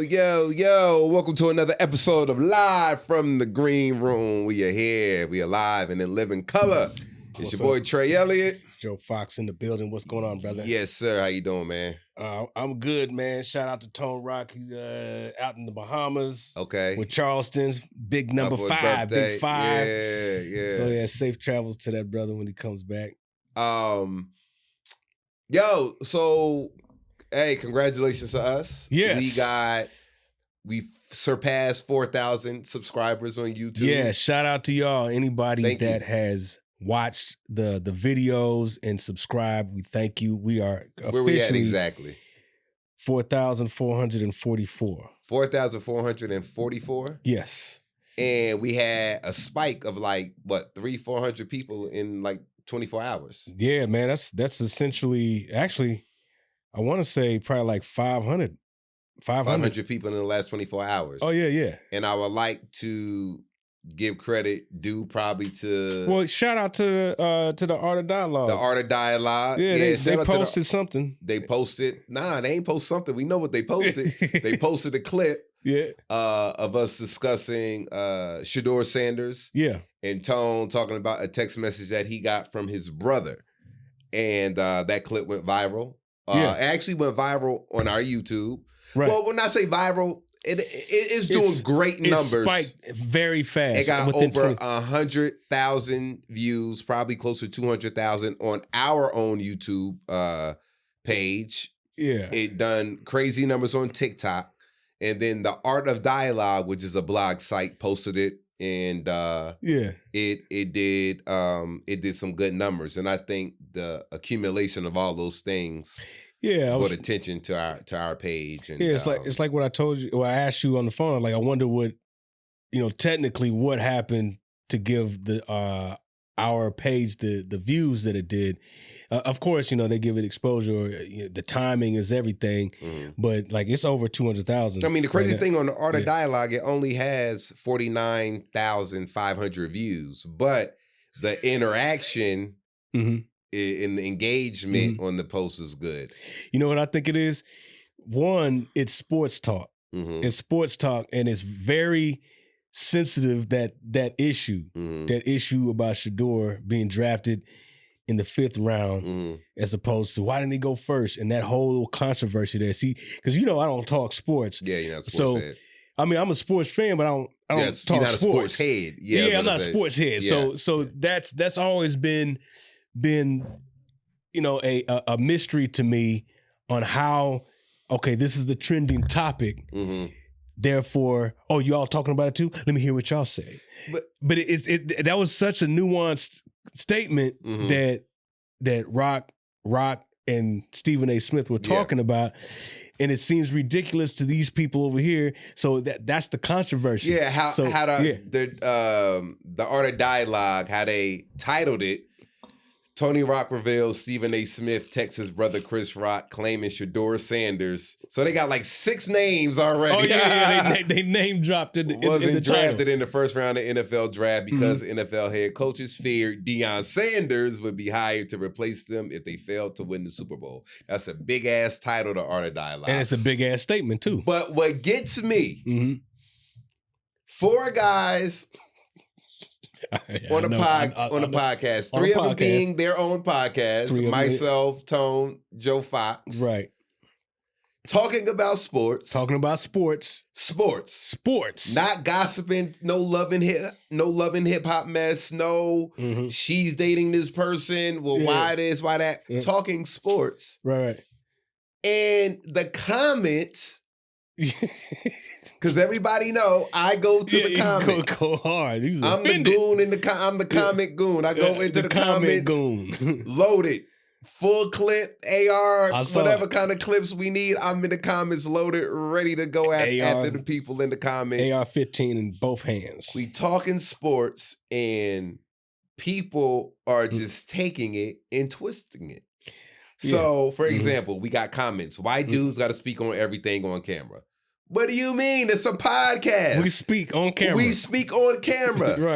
Yo. Welcome to another episode of Live from the Green Room. We are here. We are live and in living color. It's your boy, Trey, Elliot. Joe Fox in the building. What's going on, brother? Yes, sir. How you doing, man? I'm good, man. Shout out to Tone Rock. He's out in the Bahamas. Okay. With Charleston's big number 5. Big 5. Yeah. So, yeah, safe travels to that brother when he comes back. Hey, congratulations to us. Yes. We surpassed 4,000 subscribers on YouTube. Yeah, shout out to y'all. Anybody that has watched the videos and subscribed, we thank you. We are officially where we at exactly? 4,444. 4,444? Yes. And we had a spike of 300-400 people in 24 hours. Yeah, man, that's essentially, actually, I want to say probably 500 people in the last 24 hours. Oh, yeah. And I would like to give credit due probably to... Well, shout out to the Art of Dialogue. The Art of Dialogue. Yeah, they posted something. They posted... Nah, they ain't post something. We know what they posted. They posted a clip of us discussing Shedeur Sanders. Yeah. And Tone talking about a text message that he got from his brother. And that clip went viral. It actually went viral on our YouTube. Right. Well, when I say viral, it's doing great numbers. It spiked very fast. It got over 100,000 views, probably close to 200,000 on our own YouTube page. Yeah. It done crazy numbers on TikTok. And then the Art of Dialogue, which is a blog site, posted it. And it did some good numbers. And I think the accumulation of all those things brought attention to our page. And it's like what I told you. Well, I asked you on the phone. I wonder what, technically what happened to give our page the views that it did. Of course, they give it exposure. The timing is everything, but it's over 200,000. I mean, the crazy thing on the Art of Dialogue, it only has 49,500 views, but the interaction and the engagement on the post is good. You know what I think it is? One, it's sports talk. It's sports talk, and it's very sensitive that issue about Shadeur being drafted in the 5th round as opposed to why didn't he go first, and that whole controversy there. See, because I don't talk sports. Yeah, you're not a sports head. I mean, I'm a sports fan, but I don't talk you're not sports. A sports head. Yeah, I'm not a sports head. Yeah. So that's always been a mystery to me on how this is the trending topic. Therefore, you all talking about it too? Let me hear what y'all say. But that was such a nuanced statement that Rock and Stephen A. Smith were talking about, and it seems ridiculous to these people over here. So that's the controversy. Yeah, how the Art of Dialogue, how they titled it. Tony Rock reveals Stephen A. Smith texts his brother Chris Rock claiming Shedeur Sanders. So they got 6 names already. Oh, yeah. They name dropped in the Wasn't drafted title. in the first round of NFL draft because NFL head coaches feared Deion Sanders would be hired to replace them if they failed to win the Super Bowl. That's a big-ass title, the Art of Dialogue. And it's a big-ass statement, too. But what gets me, 4 guys... on a podcast. 3 of them being their own podcast. Myself, Tone, Joe Fox. Right. Talking about sports. Sports. Not gossiping, no loving hip hop mess, no she's dating this person, why this, why that. Talking sports. Right. And the comments because everybody know I go to the comments. Go hard. I'm the goon I'm the comment goon. I go into the comments goon. loaded. Full clip, AR, whatever kind of clips we need. I'm in the comments loaded, ready to go after the people in the comments. AR-15 in both hands. We talking sports and people are just taking it and twisting it. So, for example, we got comments. White dudes got to speak on everything on camera. What do you mean? It's a podcast. We speak on camera.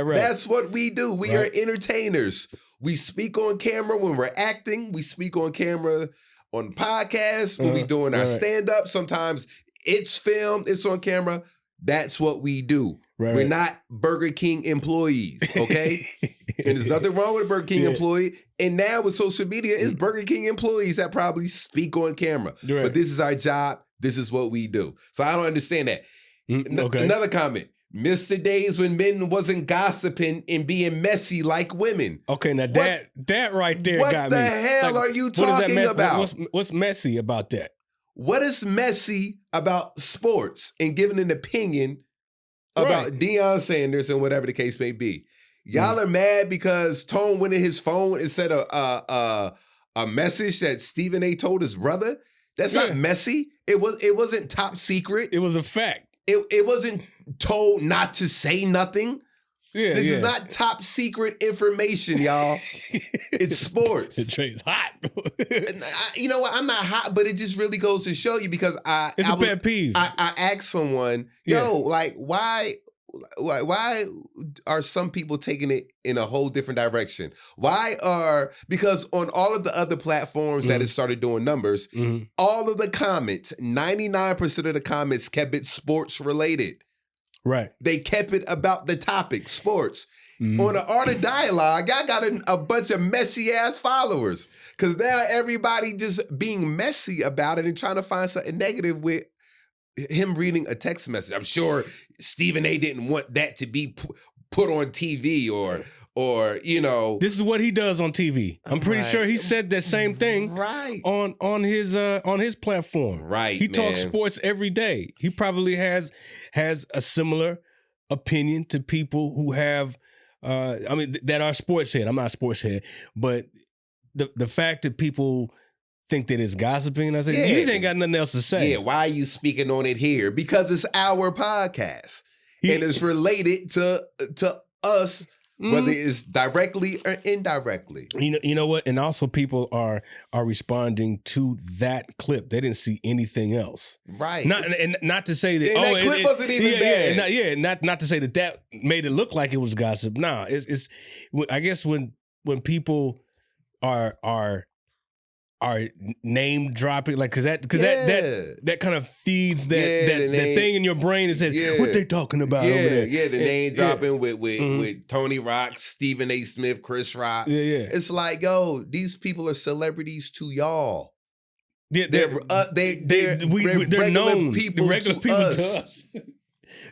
Right. That's what we do. We are entertainers. We speak on camera when we're acting. We speak on camera on podcasts when we doing our stand-up. Sometimes it's filmed, it's on camera. That's what we do. Right, We're not Burger King employees, okay? And there's nothing wrong with a Burger King employee. And now with social media, it's Burger King employees that probably speak on camera. Right. But this is our job. This is what we do. So I don't understand that. Okay. Another comment. Miss the days when men wasn't gossiping and being messy like women. Okay, now that right there got me. What the hell are you talking about? What's messy about that? What is messy about sports and giving an opinion about Deion Sanders and whatever the case may be? Y'all are mad because Tone went in his phone and said a message that Stephen A. told his brother? That's not messy. It wasn't top secret. It was a fact. It wasn't told not to say nothing. Yeah, this is not top secret information, y'all. It's sports. Trey's hot. You know what? I'm not hot, but it just really goes to show you because it's a pet peeve. I asked someone, like, why are some people taking it in a whole different direction? Because on all of the other platforms that it started doing numbers, all of the comments, 99% of the comments kept it sports related. Right. They kept it about the topic, sports. On the Art of Dialogue, y'all got a bunch of messy ass followers. Because now everybody just being messy about it and trying to find something negative with him reading a text message. I'm sure Stephen A. didn't want that to be put on TV or you know. This is what he does on TV. I'm pretty sure he said that same thing on his platform. Right. He talks sports every day. He probably has a similar opinion to people who have that are sports head. I'm not a sports head, but the fact that people think that it's gossiping, I say, you just ain't got nothing else to say. Yeah, why are you speaking on it here? Because it's our podcast. And it's related to us, whether it's directly or indirectly. You know what? And also people are responding to that clip. They didn't see anything else. Right. Not to say that that clip wasn't even bad. Not to say that made it look like it was gossip. Nah, it's I guess when people are name dropping, like, cause that kind of feeds that thing in your brain that says, what they talking about over there? Yeah, the name dropping with Tony Rock, Stephen A. Smith, Chris Rock. Yeah. It's like, yo, these people are celebrities to y'all. Yeah, they're known people to us.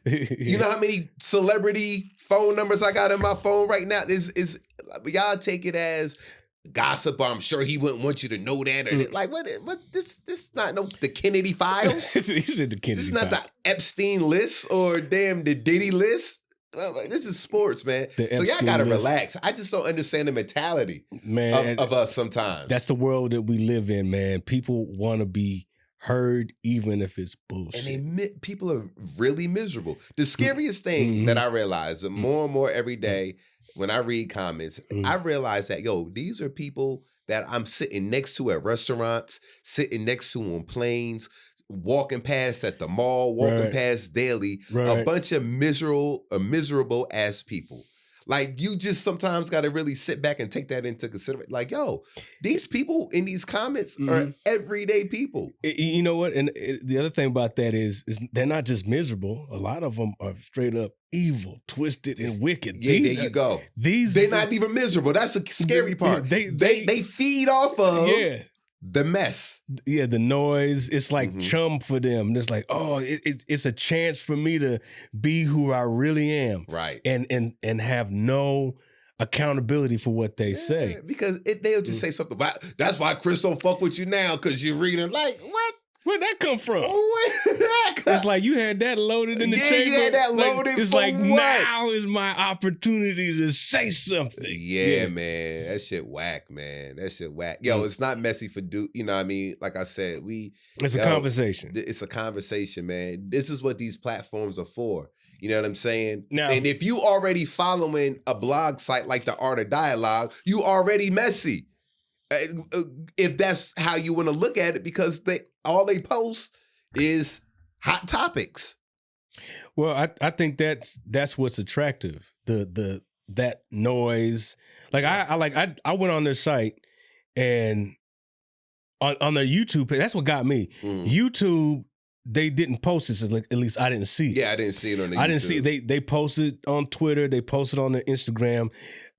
You know how many celebrity phone numbers I got in my phone right now? Is y'all take it as gossip, I'm sure he wouldn't want you to know that. Or like, what? This not the Kennedy files. He said the Kennedy. This is not the Epstein list or the Diddy list. This is sports, man. So y'all gotta relax. I just don't understand the mentality, man, of us sometimes. That's the world that we live in, man. People want to be heard, even if it's bullshit. And people are really miserable. The scariest thing that I realize more and more every day, when I read comments, I realize that, these are people that I'm sitting next to at restaurants, sitting next to on planes, walking past at the mall, walking past daily, a bunch of miserable ass people. Like, you just sometimes got to really sit back and take that into consideration. Like, these people in these comments are everyday people. You know what? And the other thing about that is they're not just miserable. A lot of them are straight up evil, twisted, and wicked. Yeah, there you go. They're not even miserable. That's a scary part. They feed off of the mess. Yeah, the noise. It's like chum for them. It's like, it's a chance for me to be who I really am. Right. And have no accountability for what they say. Because they'll just say something about, that's why Chris don't fuck with you now, because you're reading. Like, what? Where'd that come from? Where did that come? It's like you had that loaded in the chamber. You had that loaded. It's like, now is my opportunity to say something. Yeah, man. That shit whack, man. That shit whack. It's not messy for you know what I mean? Like I said, it's a conversation. It's a conversation, man. This is what these platforms are for. You know what I'm saying? Now, and if you already following a blog site like the Art of Dialogue, you already messy. If that's how you want to look at it, because all they post is hot topics. Well, I think that's what's attractive. That noise. Like I went on their site and on their YouTube page, that's what got me. YouTube they didn't post this. At least I didn't see it. Yeah, I didn't see it on the I YouTube. didn't see it. They posted on Twitter. They posted on the Instagram.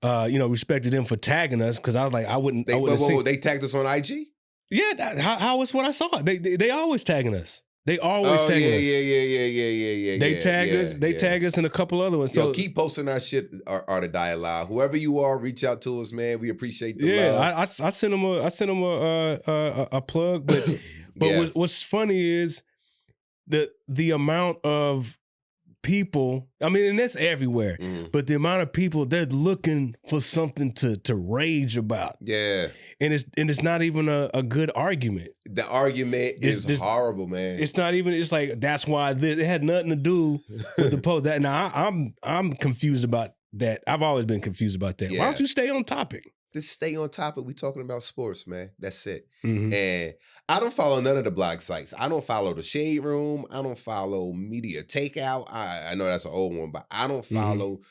Respected them for tagging us because I was like, I wouldn't. They tagged us on IG. Yeah, how was what I saw? They always tagging us. They always tagging us. Yeah. They tag us. They tag us and a couple other ones. So keep posting our shit, Art of Dialogue. Whoever you are, reach out to us, man. We appreciate the love. Yeah, I sent them a plug, but what's funny is the amount of people. I mean, and that's everywhere. But the amount of people they're looking for something to rage about. Yeah. And it's not even a good argument. The argument is horrible, man. It's not even. It's like that's why it had nothing to do with the post. That now I'm confused about that. I've always been confused about that. Yeah. Why don't you stay on topic? Just stay on topic. We talking about sports, man. That's it. And I don't follow none of the blog sites. I don't follow the Shade Room. I don't follow Media Takeout. I know that's an old one, but I don't follow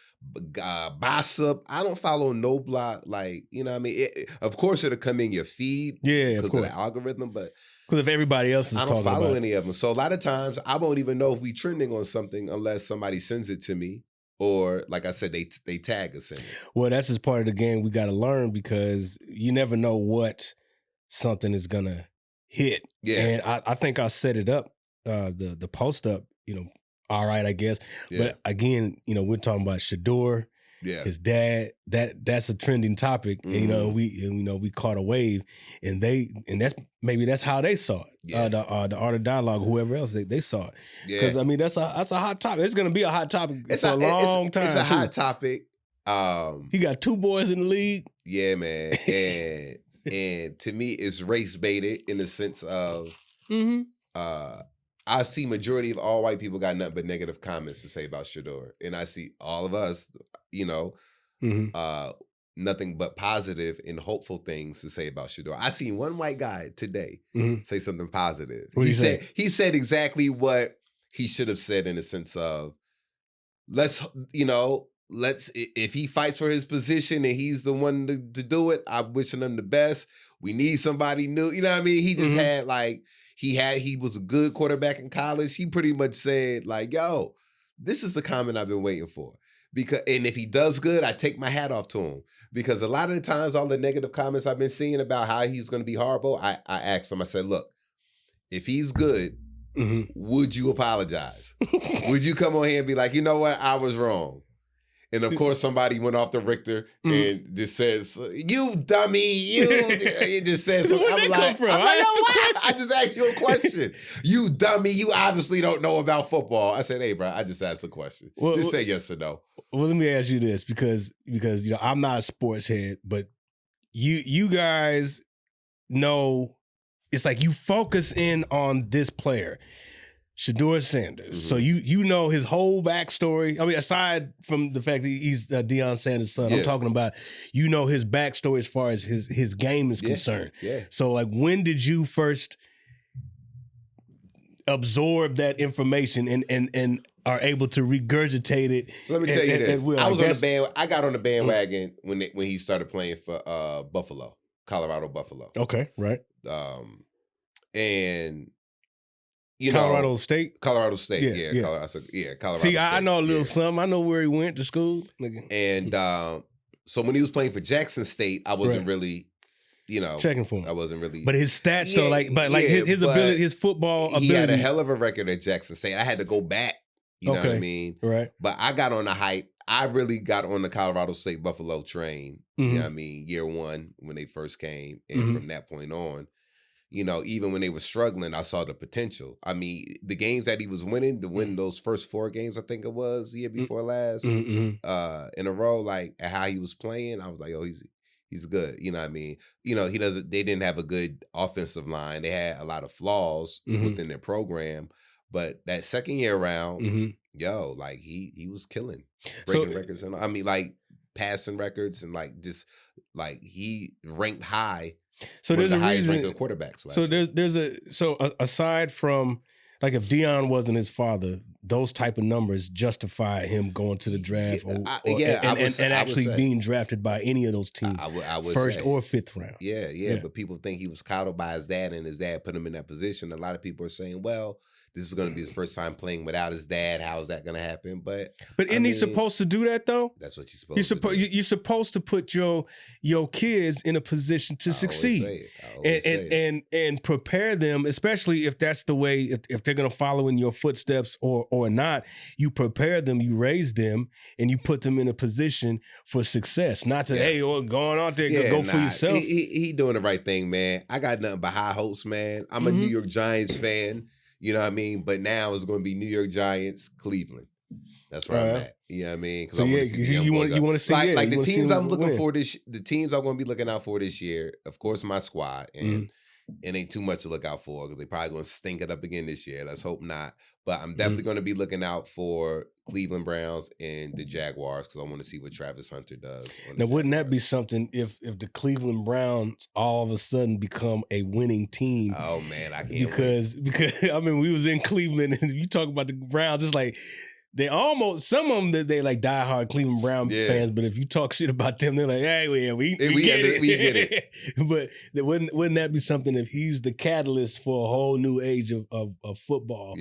Gossip. I don't follow no blog. Like, you know what I mean? Of course, it'll come in your feed because of the algorithm, but because if everybody else is talking about it. I don't follow any of them. So a lot of times, I won't even know if we trending on something unless somebody sends it to me. Or, like I said, they tag us in it. Well, that's just part of the game we got to learn because you never know what something is going to hit. Yeah. And I think I set it up, the post up, all right, I guess. Yeah. But again, we're talking about Shedeur, his dad. That's a trending topic. And, we caught a wave, and that's how they saw it. Yeah. The Art of Dialogue, whoever else they saw it. Because I mean that's a hot topic. It's gonna be a hot topic for a long time. It's a hot topic. He got 2 boys in the league. Yeah, man. And to me, it's race baited in the sense of I see majority of all white people got nothing but negative comments to say about Shadeur. And I see all of us, nothing but positive and hopeful things to say about Shadeur. I seen one white guy today say something positive. He said exactly what he should have said in the sense of, if he fights for his position and he's the one to do it, I'm wishing him the best. We need somebody new. You know what I mean? He just had he was a good quarterback in college. He pretty much said like, yo, this is the comment I've been waiting for. And if he does good, I take my hat off to him. Because a lot of the times, all the negative comments I've been seeing about how he's going to be horrible, I asked him, I said, look, if he's good, would you apologize? Would you come on here and be like, you know what, I was wrong? And of course, somebody went off the Richter and just says, you dummy, you. It just says something. I'm like, I just asked you a question. You dummy, you obviously don't know about football. I said, hey, bro, I just asked a question. Just say yes or no. Well, let me ask you this because I'm not a sports head, but you guys know it's like you focus in on this player. Shedeur Sanders. So you know his whole backstory. I mean, aside from the fact that he's Deion Sanders' son, I'm talking about his backstory as far as his game is concerned. Yeah. So like, when did you first absorb that information and are able to regurgitate it? So let me tell you this: I got on the bandwagon when he started playing for Colorado Buffalo. Okay, right. And Colorado State? Colorado State, yeah. Colorado See, State. I know a little something. I know where he went to school. And so when he was playing for Jackson State, I wasn't really, checking for him. I wasn't really. But his stats, though, his ability, his football ability. He had a hell of a record at Jackson State. I had to go back, you know what I mean? Right. But I got on the hype. I really got on the Colorado State Buffalo train, you know what I mean, year one when they first came. And from that point on, even when they were struggling, I saw the potential. I mean, the games that he was winning, to win those first 4 games, I think it was the year before last, in a row, like how he was playing, I was like, oh, he's good. You know what I mean? They didn't have a good offensive line. They had a lot of flaws within their program. But that second year around, he was killing, breaking records. And I mean, like passing records and he ranked high. So there's the a highest reason. ranked quarterbacks. Aside from if Deion wasn't his father, those type of numbers justify him going to the draft and actually being drafted by any of those teams. I would first say. or 5th round. Yeah. But people think he was coddled by his dad, and his dad put him in that position. A lot of people are saying, well, this is going to be his first time playing without his dad. How is that going to happen? But isn't he supposed to do that though? That's what you're supposed to do. You're supposed to put your kids in a position to succeed and prepare them, especially if that's the way, if they're going to follow in your footsteps or not. You prepare them, you raise them, and you put them in a position for success. Not to going out there, go for yourself. He doing the right thing, man. I got nothing but high hopes, man. I'm a New York Giants fan. You know what I mean? But now it's going to be New York Giants, Cleveland. That's where I'm at. You know what I mean? So you want to see like the teams I'm looking for the teams I'm going to be looking out for this year. Of course, my squad, and it ain't too much to look out for because they probably going to stink it up again this year. Let's hope not. But I'm definitely going to be looking out for Cleveland Browns and the Jaguars because I want to see what Travis Hunter does. Now, wouldn't that be something if the Cleveland Browns all of a sudden become a winning team? Oh man, I can't because I mean, we was in Cleveland and you talk about the Browns, it's like they almost, some of them that they like diehard Cleveland Brown fans, but if you talk shit about them, they're like, hey, we get it. But wouldn't that be something if he's the catalyst for a whole new age of football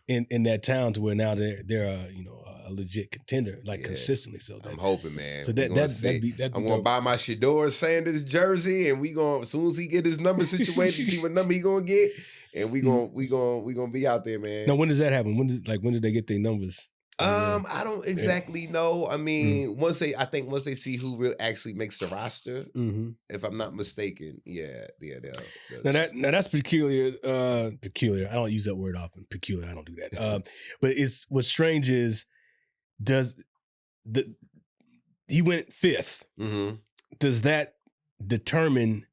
in that town to where now they're a legit contender, like consistently. So I'm hoping, man. So I'm gonna buy my Shedeur Sanders jersey, and we gonna, as soon as he get his number situated, see what number he gonna get, and we gonna be out there, man. Now, when does that happen? When did they get their numbers? I don't exactly know. I mean, once they see who really actually makes the roster, if I'm not mistaken, they'll now that's peculiar. Peculiar. I don't use that word often. Peculiar. I don't do that. But what's strange is he went 5th. Does that determine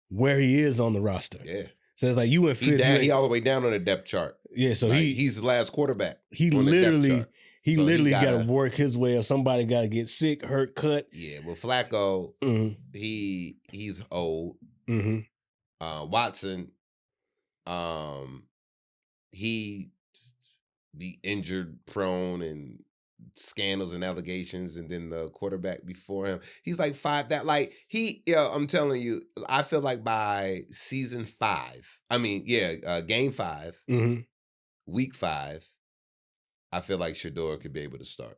where he is on the roster? Yeah. So it's like you went 5th. He all the way down on the depth chart. Yeah. So he's the last quarterback. He literally got to work his way, or somebody got to get sick, hurt, cut. Yeah, well, Flacco, he's old. Watson, he be injured prone and scandals and allegations, and then the quarterback before him, he's like 5. That like I'm telling you, I feel like by season 5, game 5, week 5. I feel like Shadeur could be able to start.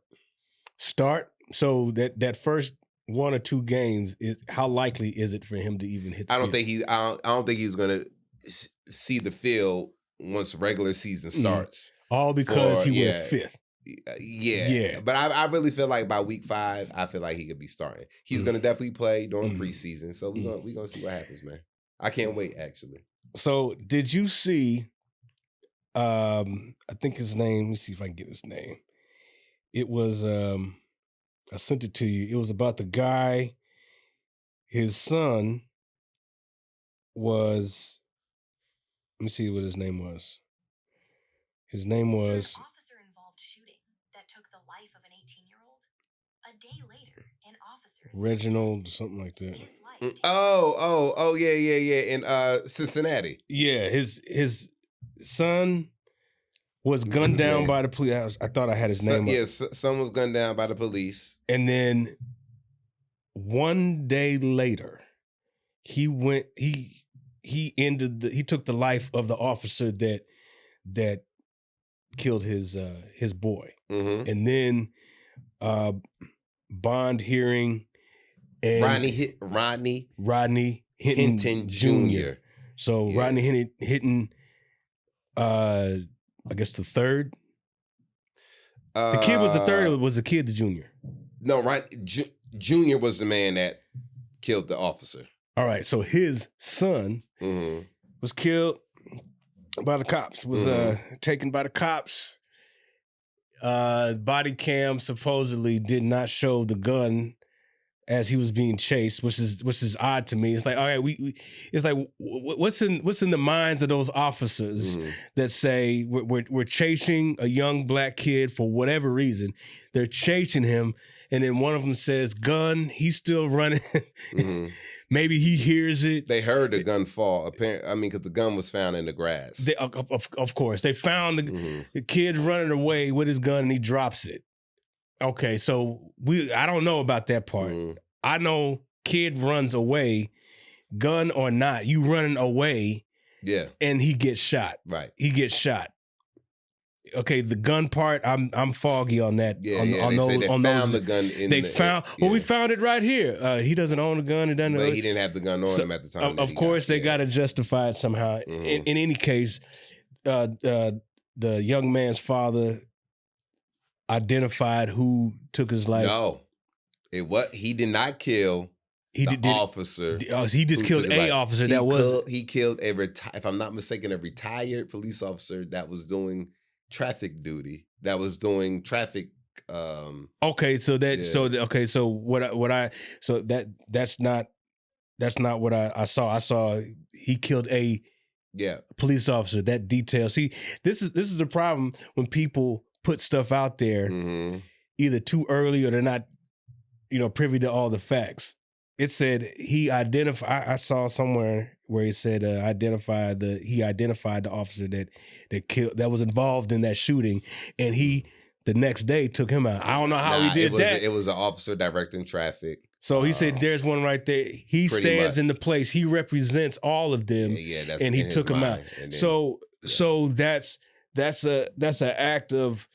So that first 1 or 2 games, how likely is it for him to even hit the field? I don't think he's gonna see the field once regular season starts. All because he went 5th. Yeah. But I really feel like by week 5, I feel like he could be starting. He's gonna definitely play during preseason. So we're gonna see what happens, man. I can't wait, actually. So did you see I think his name, let me see if I can get his name. It was I sent it to you. It was about the guy, his son was, let me see what his name was. His name was an officer-involved shooting that took the life of an 18-year-old. A day later, an officer Reginald, something like that. Yeah. In Cincinnati. Yeah, his son was gunned down by the police. I thought I had his name. Yeah, son was gunned down by the police. And then one day later, he took the life of the officer that killed his boy. And then bond hearing and Rodney Hinton Jr. So Rodney Hinton, I guess the 3rd. The kid was the 3rd, or was the kid the junior? No, Junior was the man that killed the officer. All right, so his son was killed by the cops. Was taken by the cops. Body cam supposedly did not show the gun as he was being chased, which is odd to me. It's like, all right, it's like, what's in the minds of those officers that say we're chasing a young black kid for whatever reason? They're chasing him, and then one of them says gun. He's still running. Maybe he hears it. They heard the gun fall. Apparently, because the gun was found in the grass. Of course, they found the kid running away with his gun, and he drops it. Okay, so I don't know about that part. I know kid runs away, gun or not, you running away, and he gets shot. Right. He gets shot. the gun part, I'm foggy on that. Yeah, they say they found the gun in they found. Well, we found it right here. He doesn't own a gun. But he didn't have the gun on him at the time. Of course, they got to justify it somehow. In any case, the young man's father identified who took his life. No, he did not kill the officer. He just killed a officer. He killed if I'm not mistaken, a retired police officer that was doing traffic duty. That was doing traffic. That's not what I saw. I saw he killed a police officer. That detail. See, this is the problem when people put stuff out there either too early or they're not, privy to all the facts. It said he identified. I saw somewhere where he said he identified the officer that was involved in that shooting, and he the next day took him out. I don't know how he did that. It was an officer directing traffic. So he said, "There's one right there. He stands in the place. He represents all of them, and he took him out." So that's an act of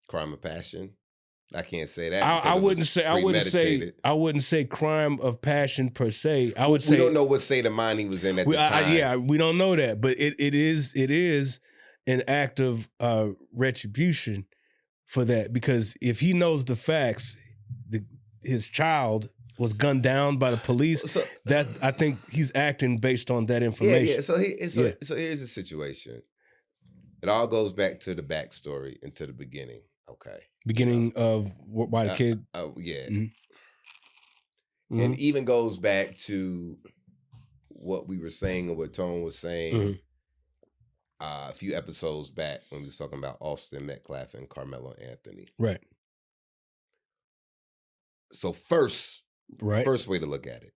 crime of passion. I can't say that. I wouldn't say crime of passion per se. I would say we don't know what state of mind he was in at the time. We don't know that, but it is an act of retribution for that, because if he knows the facts, his child was gunned down by the police. That I think he's acting based on that information. Yeah. So here's the situation. It all goes back to the backstory and to the beginning. Okay. Beginning of why the kid. Yeah. And even goes back to what we were saying and what Tone was saying a few episodes back when we was talking about Austin Metcalf and Carmelo Anthony. Right. So first way to look at it.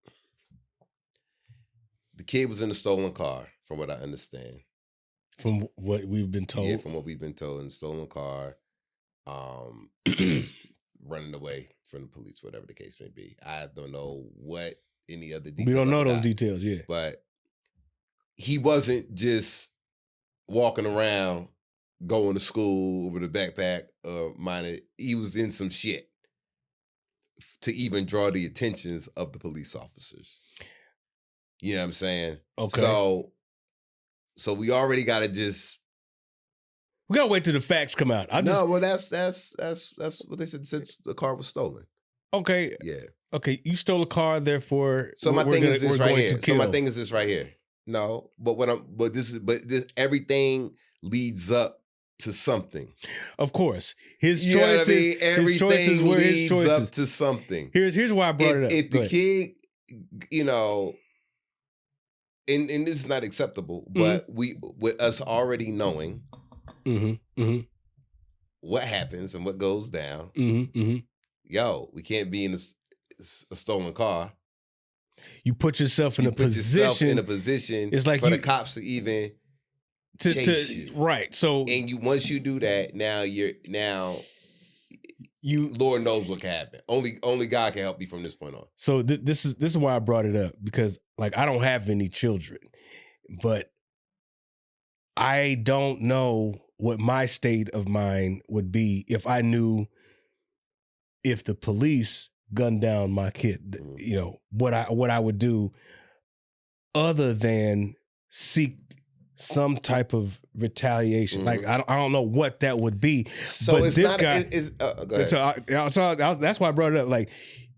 The kid was in a stolen car, from what I understand. From what we've been told. Yeah, from what we've been told, in a stolen car. Running away from the police, whatever the case may be. I don't know what any other details. We don't know those details, yeah. But he wasn't just walking around, going to school with a backpack, minded. He was in some shit to even draw the attentions of the police officers. You know what I'm saying? Okay. So we already got to just. We gotta wait till the facts come out. That's what they said since the car was stolen. Okay. Yeah. Okay, you stole a car, therefore. So my thing is this right here. No, but everything leads up to something. Of course, his choices. Everything leads up to something. Here's why I brought it up. If the kid, and this is not acceptable, but with us already knowing. What happens and what goes down. Yo, we can't be in a stolen car. You put yourself in a position. It's like for the cops to even chase you. Right. So once you do that, now Lord knows what can happen. Only God can help you from this point on. So this is why I brought it up, because I don't have any children, but I don't know what my state of mind would be if I knew if the police gunned down my kid, what I would do other than seek some type of retaliation. I don't know what that would be. So but it's this not. guy, go ahead. So that's why I brought it up.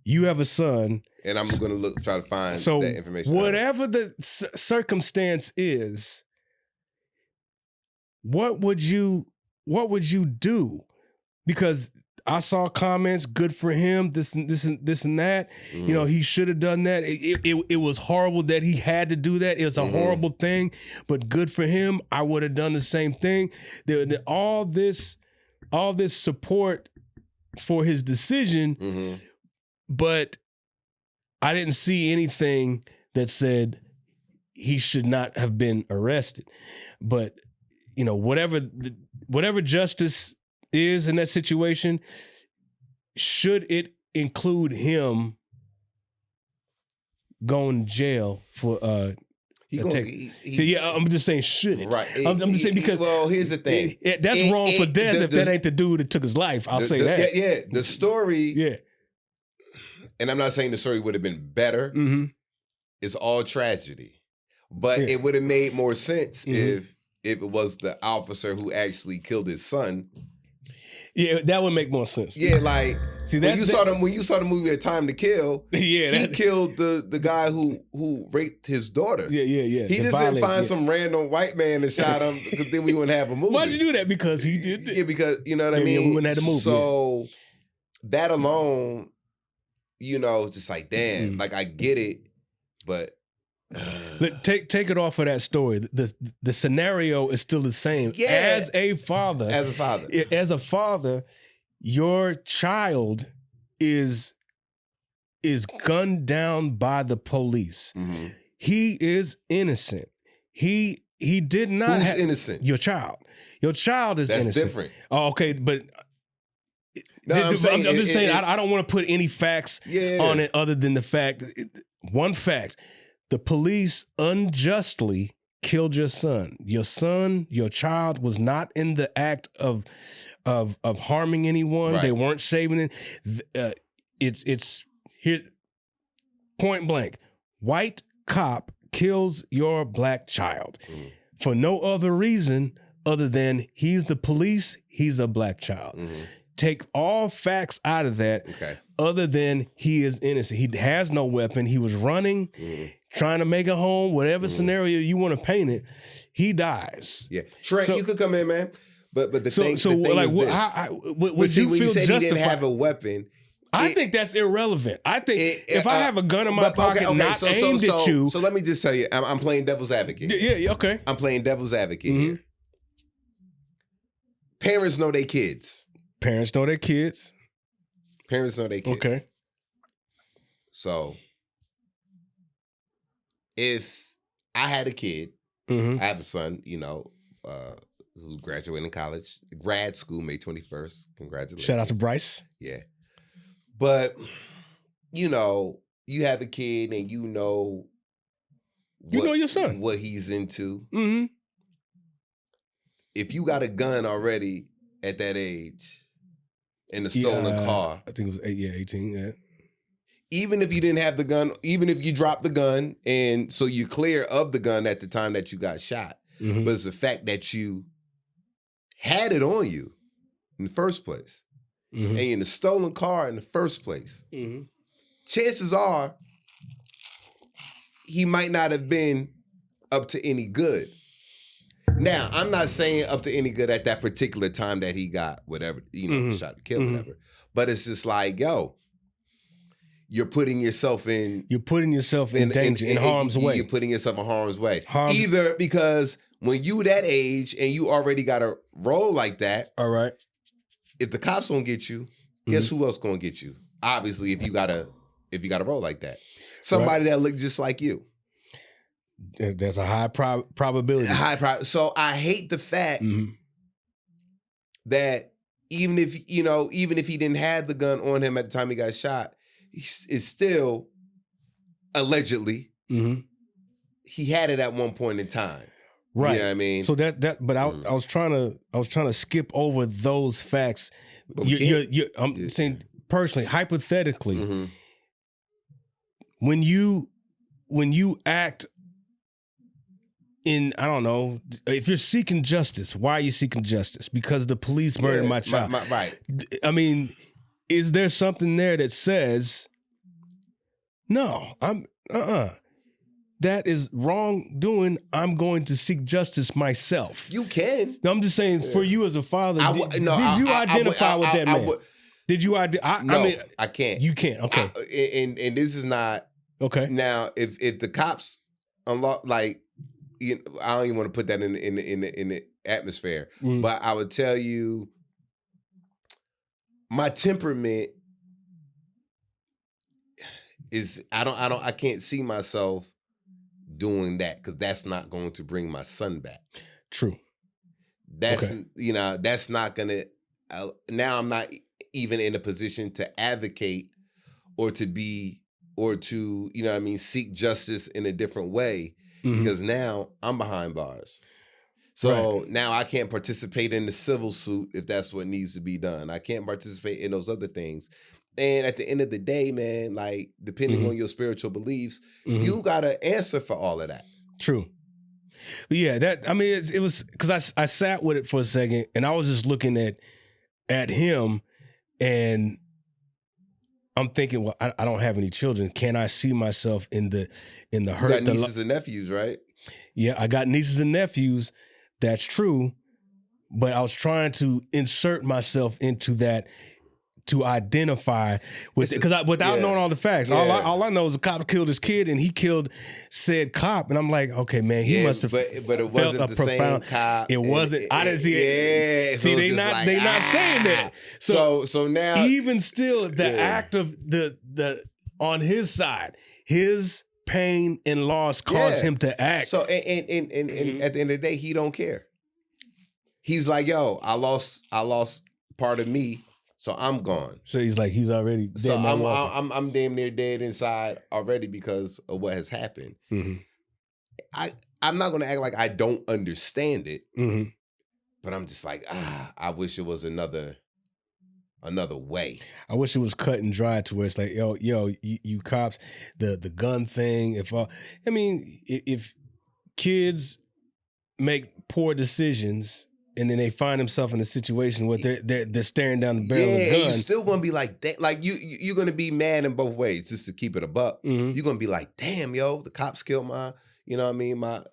You have a son, and I'm going to try to find that information. Whatever the circumstance is. What would you do? Because I saw comments, good for him, this and that. He should have done that. It was horrible that he had to do that. It was a horrible thing, but good for him. I would have done the same thing. All this support for his decision, but I didn't see anything that said he should not have been arrested. But whatever justice is in that situation, should it include him going to jail for I'm just saying, should it? Right. I'm just saying because. Well, here's the thing. That's wrong for death if that ain't the dude that took his life. I'll say that. Yeah. The story. Yeah. And I'm not saying the story would have been better. Mm-hmm. It's all tragedy, but it would have made more sense if it was the officer who actually killed his son. Yeah, that would make more sense. Yeah, like when you saw the movie A Time to Kill, he killed the guy who raped his daughter. Yeah. He just didn't find some random white man and shot him because then we wouldn't have a movie. Why'd you do that? Because he did. Yeah, because you know what I mean. Yeah, we wouldn't have the movie. So that alone, it's just like damn. Like I get it, but. Take it off of that story. The scenario is still the same. Yeah. As a father, your child is gunned down by the police. Mm-hmm. He is innocent. He did not. Who's innocent? Your child. Your child is innocent. That's different. Oh, okay, but. No, I'm just saying. I don't want to put any facts on it other than the fact. One fact. The police unjustly killed your son. Your child was not in the act of harming anyone. Right. They weren't saving it. It's here, point blank. White cop kills your black child for no other reason other than he's the police. He's a black child. Mm-hmm. Take all facts out of that. Okay. Other than he is innocent. He has no weapon. He was running. Mm-hmm. Trying to make a home, whatever scenario you want to paint it, he dies. Yeah, Trey, you could come in, man. But the thing is would you feel said justified? He didn't have a weapon. I think that's irrelevant. I think if I have a gun in my pocket, not aimed at you. So let me just tell you, I'm playing devil's advocate. Yeah, okay. I'm playing devil's advocate here. Parents know their kids. Parents know their kids. Okay. So. If I had a kid, I have a son, who's graduating college, grad school, May 21st. Congratulations. Shout out to Bryce. Yeah. But, you have a kid and you know your son. What he's into. Mm-hmm. If you got a gun already at that age in a stolen car. I think it was 18, yeah. Even if you didn't have the gun, even if you dropped the gun, and so you're clear of the gun at the time that you got shot, but it's the fact that you had it on you in the first place, and in the stolen car in the first place, chances are he might not have been up to any good. Now, I'm not saying up to any good at that particular time that he got whatever, shot to kill, whatever, but it's just like, yo, you're putting yourself in danger, in harm's way. You're putting yourself in harm's way. Either because when you that age and you already got a role like that, all right. If the cops don't get you, guess who else gonna get you? Obviously, if you got a role like that, somebody that look just like you. There's a high probability. So I hate the fact that even if he didn't have the gun on him at the time he got shot. It's still allegedly he had it at one point in time, right? You know what I mean? So but I was trying to skip over those facts. I'm saying personally, hypothetically, when you act in, I don't know, if you're seeking justice, why are you seeking justice? Because the police murdered my child, right? I mean. Is there something there that says, no, that is wrongdoing. I'm going to seek justice myself. You can. No, I'm just saying, for you as a father, did you identify with that man? Did you identify? No, I mean, I can't. You can't. Okay. And this is not okay. Now, if the cops unlock, like, I don't even want to put that in the atmosphere, but I would tell you. My temperament is I can't see myself doing that because that's not going to bring my son back. True. That's that's not gonna. Now I'm not even in a position to advocate or to seek justice in a different way because now I'm behind bars. So now I can't participate in the civil suit if that's what needs to be done. I can't participate in those other things. And at the end of the day, man, like depending on your spiritual beliefs, you got to answer for all of that. True. But yeah, it was because I sat with it for a second and I was just looking at him and I'm thinking, well, I don't have any children. Can I see myself in the hurt? You got nieces and nephews, right? Yeah, I got nieces and nephews. That's true. But I was trying to insert myself into that to identify with it, because without knowing all the facts, all I know is the cop killed his kid and he killed said cop, and I'm like, okay, man, he must have. But it wasn't the profound same cop. It wasn't. I didn't see it. Yeah, see, they not saying that. So now, even still, the act of the on his side, his pain and loss caused him to act. So and at the end of the day, he don't care. He's like, yo, I lost part of me. So I'm gone. So he's like, he's already dead. So I'm damn near dead inside already because of what has happened. I'm not gonna act like I don't understand it, but I'm just like, I wish it was another way. I wish it was cut and dry to where it's like, yo, you cops, the gun thing. If kids make poor decisions. And then they find themselves in a situation where they're staring down the barrel of a gun. You're still gonna be like, like you're gonna be mad in both ways, just to keep it a buck. You're gonna be like, damn, yo, the cops killed my, my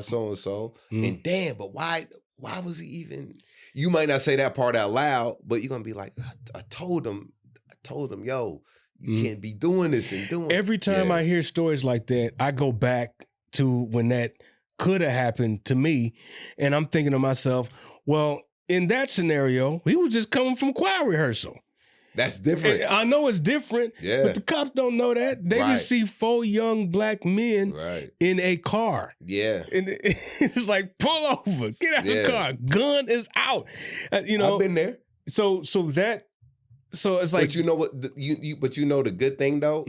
so and so, and damn, but why was he even? You might not say that part out loud, but you're gonna be like, I told him, yo, you can't be doing this and doing. Every time I hear stories like that, I go back to when that could have happened to me, and I'm thinking to myself, well, in that scenario, he was just coming from choir rehearsal. That's different. And I know it's different, but the cops don't know that. They just see 4 young black men in a car. Yeah. And it's like, pull over, get out of the car, gun is out. I've been there. So it's like, but you know what? But you know the good thing though,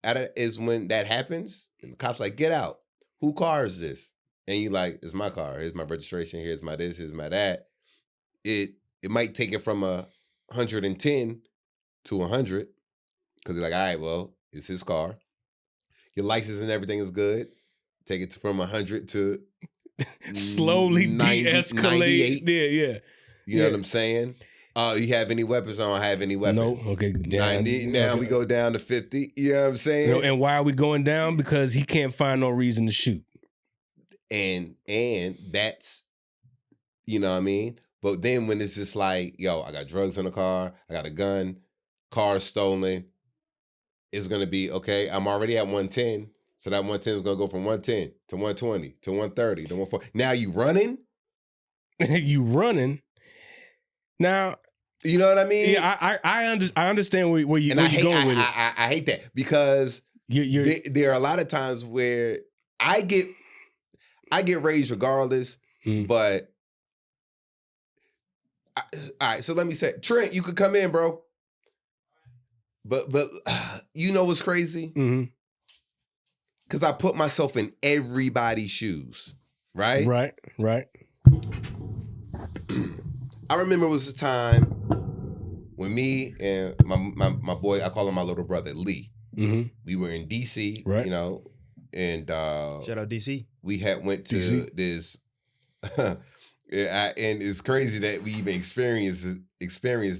is when that happens, and the cops like, get out. Who car is this? And you like, it's my car. Here's my registration. Here's my this. Here's my that. It might take it from 110 to 100 because you're like, all right, well, it's his car. Your license and everything is good. Take it from 100 to slowly 90, de-escalate. 98. Yeah. You know what I'm saying? You have any weapons? I don't have any weapons. No. Okay. Down. 90. Now we go down to 50. You know what I'm saying? And why are we going down? Because he can't find no reason to shoot. And that's, you know what I mean? But then when it's just like, yo, I got drugs in the car, I got a gun, car stolen, it's going to be, okay, I'm already at 110. So that 110 is going to go from 110 to 120 to 130 to 140. Now you running? You running? Now, you know what I mean? Yeah, I understand where you're going with it. I hate that because there are a lot of times where I get raised regardless, but all right. So let me say, Trent, you could come in, bro. But you know what's crazy? Because I put myself in everybody's shoes, right? Right. I remember it was a time when me and my boy, I call him my little brother, Lee. We were in DC, right. And shout out DC. We went to DC. This, and it's crazy that we even experienced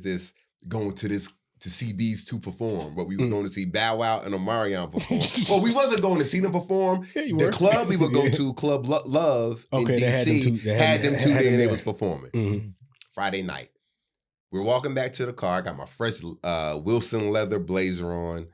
this going to see these two perform. But we was going to see Bow Wow and Omarion perform. Well, we wasn't going to see them perform. The club we would go to, Club Love in DC, had them two there and they was performing. Friday night. We're walking back to the car. I got my fresh Wilson leather blazer on.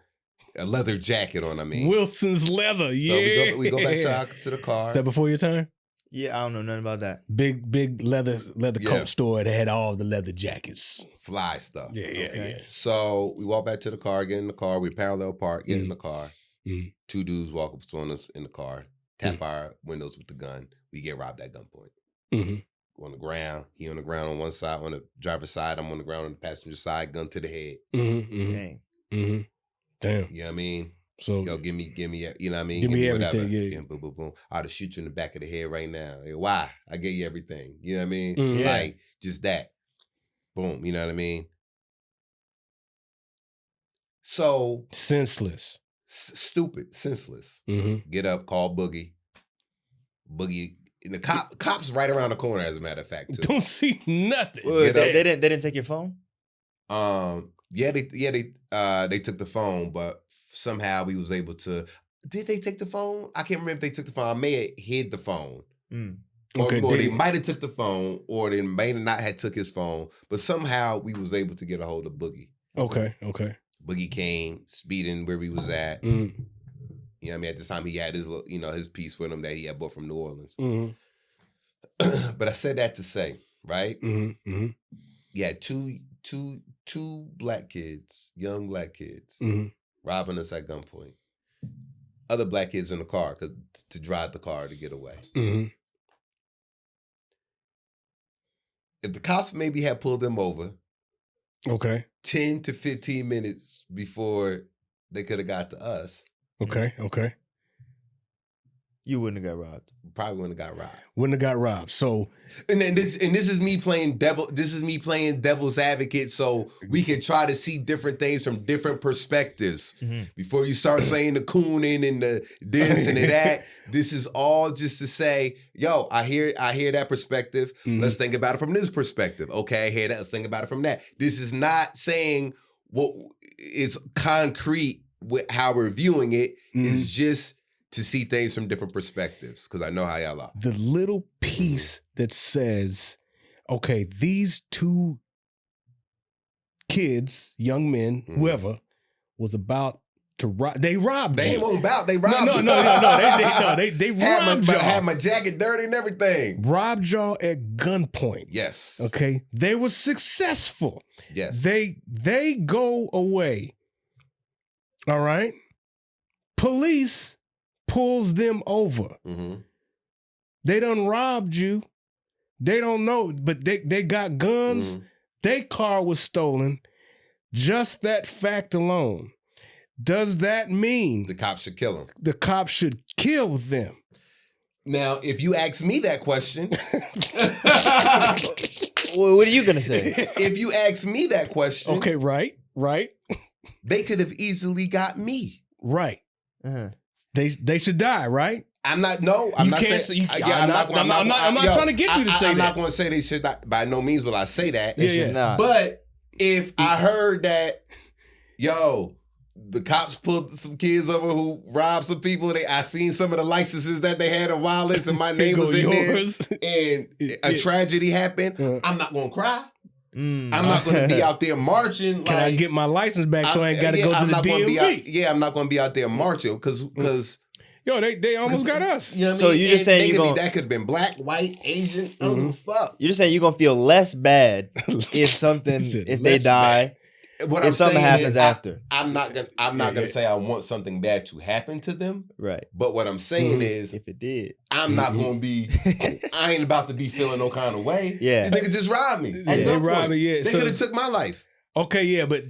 A leather jacket on, I mean. Wilson's leather, yeah. So we go back to the car. Is that before your time? Yeah, I don't know nothing about that. Big leather coat store that had all the leather jackets. Fly stuff. Yeah. So we walk back to the car, get in the car. We parallel park, get in the car. 2 dudes walk up on us in the car, tap our windows with the gun. We get robbed at gunpoint. On the ground. He on the ground on one side, on the driver's side. I'm on the ground on the passenger side, gun to the head. Dang. Damn. You know what I mean? So yo, give me, you know what I mean? Give me whatever. everything. Yeah. Boom, boom, boom. I'll just shoot you in the back of the head right now. Like, why? I gave you everything. You know what I mean? Mm-hmm. Like just that. Boom. You know what I mean? So senseless, stupid, senseless. Mm-hmm. Get up, call Boogie. Boogie. And the cops right around the corner, as a matter of fact, too. Don't see nothing. Wait, they didn't take your phone? Yeah, they took the phone, but somehow we was able to. Did they take the phone? I can't remember if they took the phone. I may have hid the phone. Or they might have took the phone, or they may not have took his phone. But somehow we was able to get a hold of Boogie. Okay. Boogie came speeding where we was at. Mm-hmm. You know what I mean? At this time, he had his, his piece with him that he had bought from New Orleans. Mm-hmm. But I said that to say, right? Mm-hmm. Yeah, two black kids, young black kids, mm-hmm. robbing us at gunpoint. Other black kids in the car to drive the car to get away. Mm-hmm. If the cops maybe had pulled them over, 10 to 15 minutes before they could have got to us. Okay. You wouldn't have got robbed. Probably wouldn't have got robbed. Wouldn't have got robbed. So, and this is me playing devil. This is me playing devil's advocate, so we can try to see different things from different perspectives. Mm-hmm. Before you start saying the cooning and the this and the that, this is all just to say, yo, I hear that perspective. Mm-hmm. Let's think about it from this perspective. Okay, I hear that. Let's think about it from that. This is not saying what is concrete with how we're viewing it. Mm-hmm. It's just to see things from different perspectives, because I know how y'all are. The little piece that says, okay, these two kids, young men, whoever, was about to rob. They robbed. They ain't about. They robbed. No. They robbed y'all. Had my jacket dirty and everything. Robbed y'all at gunpoint. Yes. Okay. They were successful. Yes. They go away. All right. Police pulls them over. Mm-hmm. They done robbed you. They don't know, but they got guns. Mm-hmm. Their car was stolen. Just that fact alone. Does that mean the cops should kill them? The cops should kill them. Now, if you ask me that question, well, what are you gonna say? If you ask me that question, okay, right. They could have easily got me. Right. They should die, right? I'm not. No, I'm not saying. I'm not trying to get you to say that. I'm not going to say they should die. By no means will I say that. They should not. But if I heard that, the cops pulled some kids over who robbed some people. I seen some of the licenses that they had of violence, and my name was in yours. there. And a tragedy happened. I'm not going to cry. I'm not going to be out there marching. Can I get my license back so I ain't got to go to the DMV? I'm not going to be out there marching because they almost got us. You know what so I mean? you just saying that could have been black, white, Asian. I don't give a fuck. You're just saying you're gonna feel less bad if they die. If something happens after. I'm not gonna say I want something bad to happen to them. Right. But what I'm saying is, if it did, I'm not gonna be. I ain't about to be feeling no kind of way. Yeah. These niggas just robbed me. They robbed me. Yeah. They could have took my life. Okay, yeah, but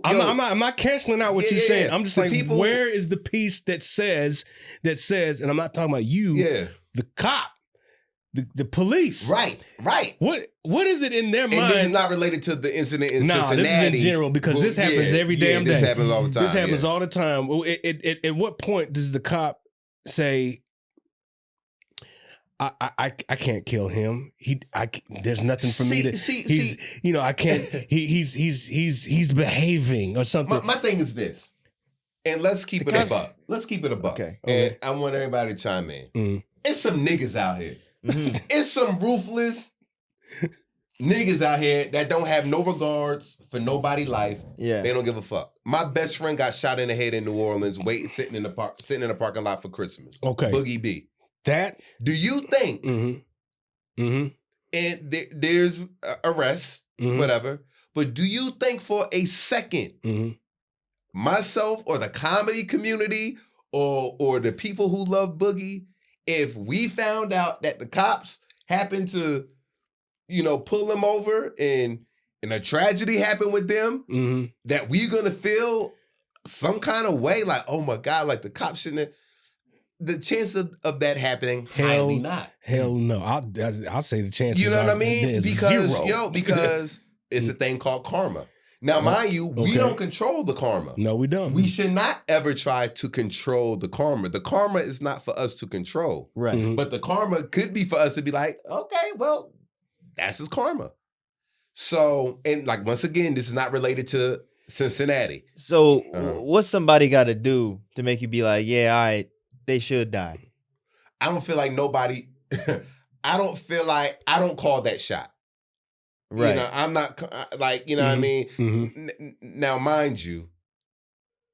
I'm not canceling out what you're saying. I'm just like, where is the piece that says, and I'm not talking about you, the cop, the police. Right. What is it in their mind? And this is not related to the incident in Cincinnati. This is in general, because this happens every damn day. This happens all the time. This happens all the time. At what point does the cop say, I can't kill him. There's nothing for me to. I can't. He's behaving or something. My thing is this, and let's keep it a buck. Let's keep it a buck. Okay. And I want everybody to chime in. Mm-hmm. It's some niggas out here. Mm-hmm. It's some ruthless niggas out here that don't have no regards for nobody's life. Yeah. They don't give a fuck. My best friend got shot in the head in New Orleans, sitting in the parking lot for Christmas. Okay. Boogie B. Do you think, and there's arrests, whatever, but do you think for a second, myself or the comedy community or the people who love Boogie, if we found out that the cops happened to, pull them over and a tragedy happened with them, that we're going to feel some kind of way, like, oh my God, like the cops shouldn't. The chance of that happening, highly not. Hell no. I'll say the chances. You know what I mean? Because zero. Because it's a thing called karma. Now, mind you, we don't control the karma. No, we don't. We should not ever try to control the karma. The karma is not for us to control. Right. Mm-hmm. But the karma could be for us to be like, okay, well, that's his karma. So, and like, once again, this is not related to Cincinnati. So, what's somebody got to do to make you be like, yeah, all right, they should die? I don't feel like nobody, I don't call that shot. Right. You know, I'm not like, you know what I mean? Mm-hmm. Now, mind you,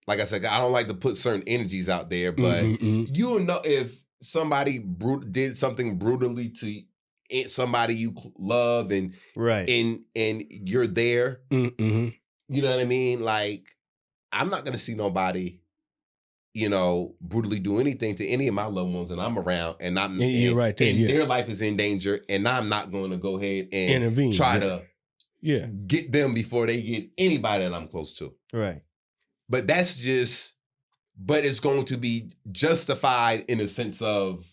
like I said, I don't like to put certain energies out there, but you'll know if somebody did something brutally to somebody you love and you're there. Mm-hmm. You know what I mean? Like, I'm not going to see nobody, you know, brutally do anything to any of my loved ones, and I'm around, and you're right there, their life is in danger, and I'm not going to go ahead and intervene, try to get them before they get anybody that I'm close to. Right. But that's just, but it's going to be justified in a sense of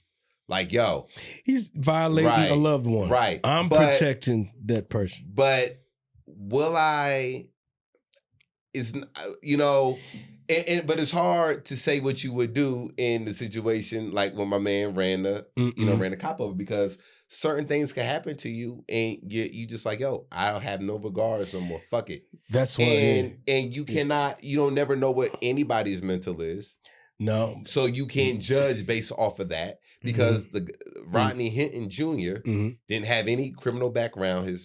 like, yo, he's violating a loved one. Right. I'm protecting that person. But will I? Is, you know. But it's hard to say what you would do in the situation like when my man ran the cop over, because certain things can happen to you and you just like, yo, I don't have no regards no more. Fuck it. That's why. And you cannot, you don't never know what anybody's mental is. No. So you can't judge based off of that, because the Rodney Hinton Jr. Didn't have any criminal background.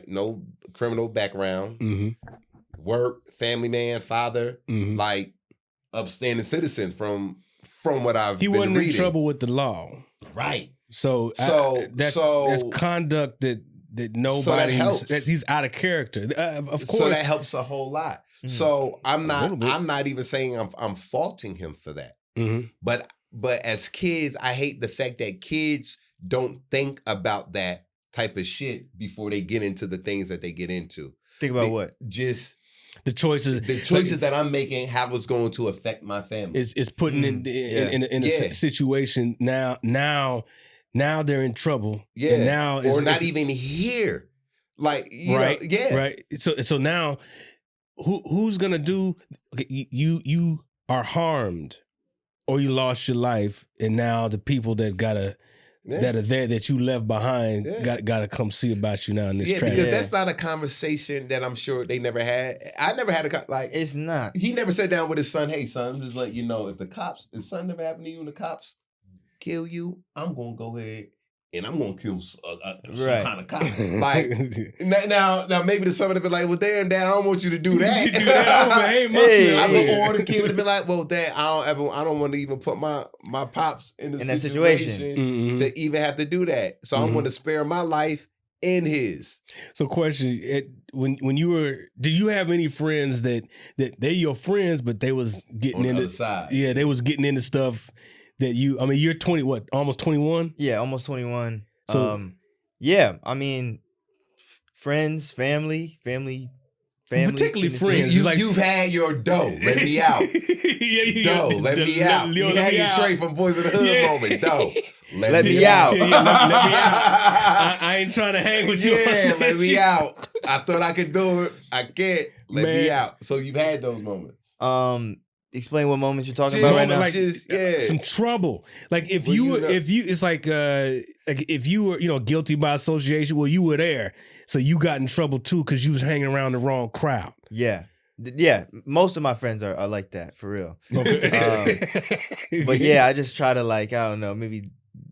No criminal background. Work, family man, father, like upstanding citizen from what I've been reading. He wasn't in trouble with the law. Right. So that's conduct that nobody, he's out of character. Of course. So that helps a whole lot. So I'm not even saying I'm faulting him for that. But as kids, I hate the fact that kids don't think about that type of shit before they get into the things that they get into. Think about what? Just the choices that I'm making, how it's going to affect my family. It's putting in a situation now they're in trouble. Yeah. And now or not even here. Like, you know, Right. So now who's gonna do? Okay, you are harmed, or you lost your life, and now the people that that are there that you left behind gotta come see about you now in this tragedy. Because that's not a conversation that I'm sure they never had. I never had it's not. He never sat down with his son. Hey son, I'm just letting you know, if something never happened to you and the cops kill you, I'm gonna go ahead and I'm gonna kill some kind of cop. Like now maybe the son would have been like, well, Dad, I don't want you to do that. I'm gonna order the kid to be like, well, Dad, I don't want to even put my pops in that situation to even have to do that. So I'm gonna spare my life and his. So question, when you were, did you have any friends that they're your friends, but they was getting into the other side? Yeah, they was getting into stuff that you're 20, what, almost 21? Yeah, almost 21. So, yeah, I mean, friends, family. Particularly friends. You've had your dough. Let me out. Let me out. You had your Trey from Boys in the Hood moment. Dough. Let me out. Let me out. I ain't trying to hang with you. Yeah, let me out. I thought I could do it. I can't. Let me out. So you've had those moments. Explain what moments you're talking about right now. Like some trouble. Like if you were guilty by association, well, you were there, so you got in trouble too because you was hanging around the wrong crowd. Yeah, most of my friends are like that, for real. Okay. But yeah, I just try to, like, I don't know, maybe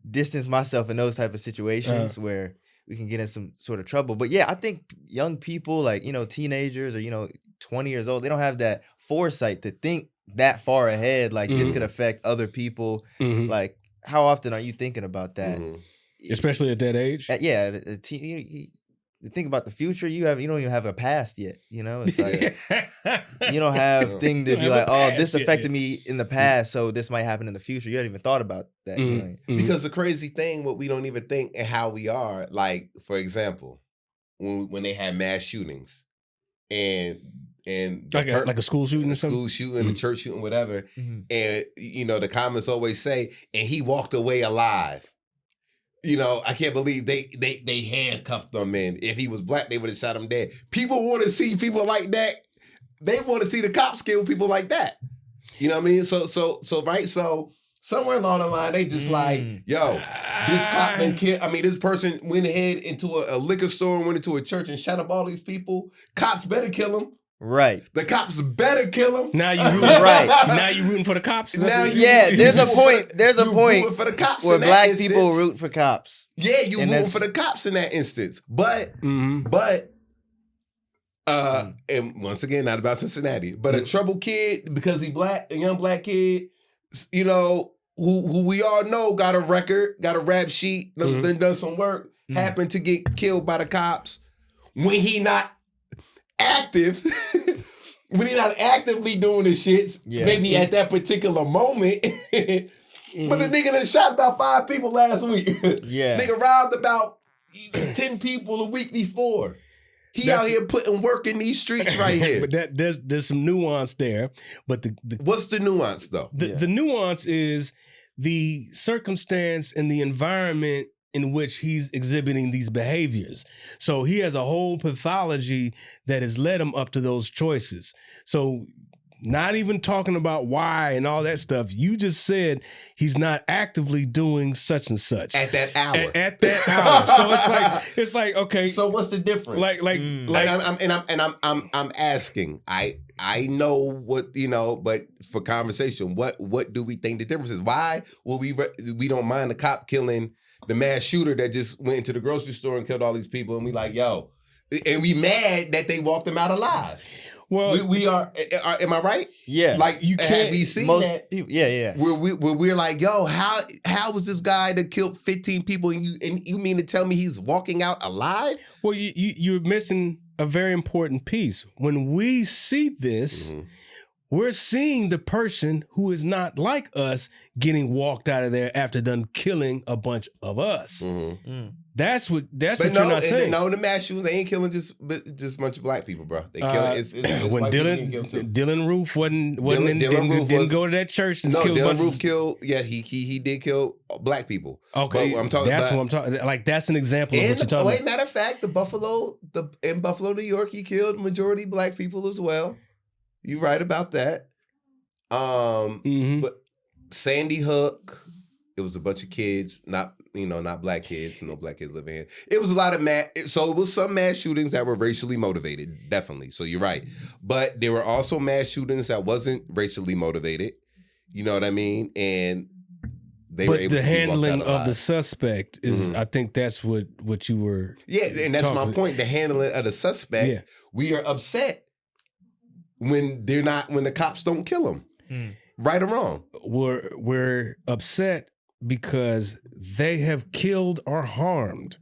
distance myself in those type of situations where we can get in some sort of trouble. But yeah, I think young people, like, teenagers or 20 years old, they don't have that foresight to think that far ahead, like this could affect other people. Like, how often are you thinking about that? Especially at that age? You think about the future. You don't even have a past yet. It's like you don't have thing to be like, oh, this affected me in the past, so this might happen in the future. You haven't even thought about that. Because the crazy thing, what we don't even think and how we are, like, for example, when they had mass shootings, and and like a school shooting or something? School shooting, a church shooting, whatever. And, the comments always say, and he walked away alive. I can't believe they handcuffed him, and if he was black, they would have shot him dead. People want to see people like that. They want to see the cops kill people like that. You know what I mean? So somewhere along the line, they just like, yo, this cop been killed. I mean, this person went ahead into a liquor store and went into a church and shot up all these people. Cops better kill him. Right. The cops better kill him. Now you rooting, right. Now you rooting for the cops. There's a point. There's a point for the cops where black people root for cops. Yeah, you rooting for the cops in that instance. But and once again, not about Cincinnati, but a troubled kid because he black, a young black kid, who we all know got a record, got a rap sheet, then done some work, happened to get killed by the cops when he not active, when he not actively doing the shits, maybe at that particular moment. But the nigga done shot about 5 people last week. Nigga robbed about 10 people a week before. He out here putting work in these streets right here. But there's some nuance there. But what's the nuance though? The nuance is the circumstance and the environment in which he's exhibiting these behaviors. So he has a whole pathology that has led him up to those choices. So not even talking about why and all that stuff. You just said he's not actively doing such and such at that hour. At that hour. So it's like okay. So what's the difference? I'm asking. I know what but for conversation, what do we think the difference is? Why will we don't mind the cop killing the mass shooter that just went into the grocery store and killed all these people, and we like, yo, and we mad that they walked him out alive. Well, we are. Am I right? Yeah. Like you can't. Have you seen that? People, yeah. Where we're like, yo, how was this guy that killed 15 people, and you mean to tell me he's walking out alive? Well, you're missing a very important piece. When we see this, we're seeing the person who is not like us getting walked out of there after done killing a bunch of us. That's what you're not saying. No, the mass shooters, they ain't killing just a bunch of black people, bro. They killing it's when Dylan Roof didn't go to that church and kill Dylan Roof killed. Yeah, he did kill black people. Okay, but I'm talking. That's what I'm talking. Like that's an example of what you're talking about. Matter of fact, in Buffalo, New York, he killed majority black people as well. You right about that. But Sandy Hook, it was a bunch of kids, not black kids, no black kids living here. It was a lot of so it was some mass shootings that were racially motivated, definitely. So you're right. But there were also mass shootings that wasn't racially motivated. You know what I mean? And they were able to the handling of the suspect is, I think that's what you were. Yeah, and that's my point. The handling of the suspect, we are upset when the cops don't kill them. Right or wrong? We're upset because they have killed or harmed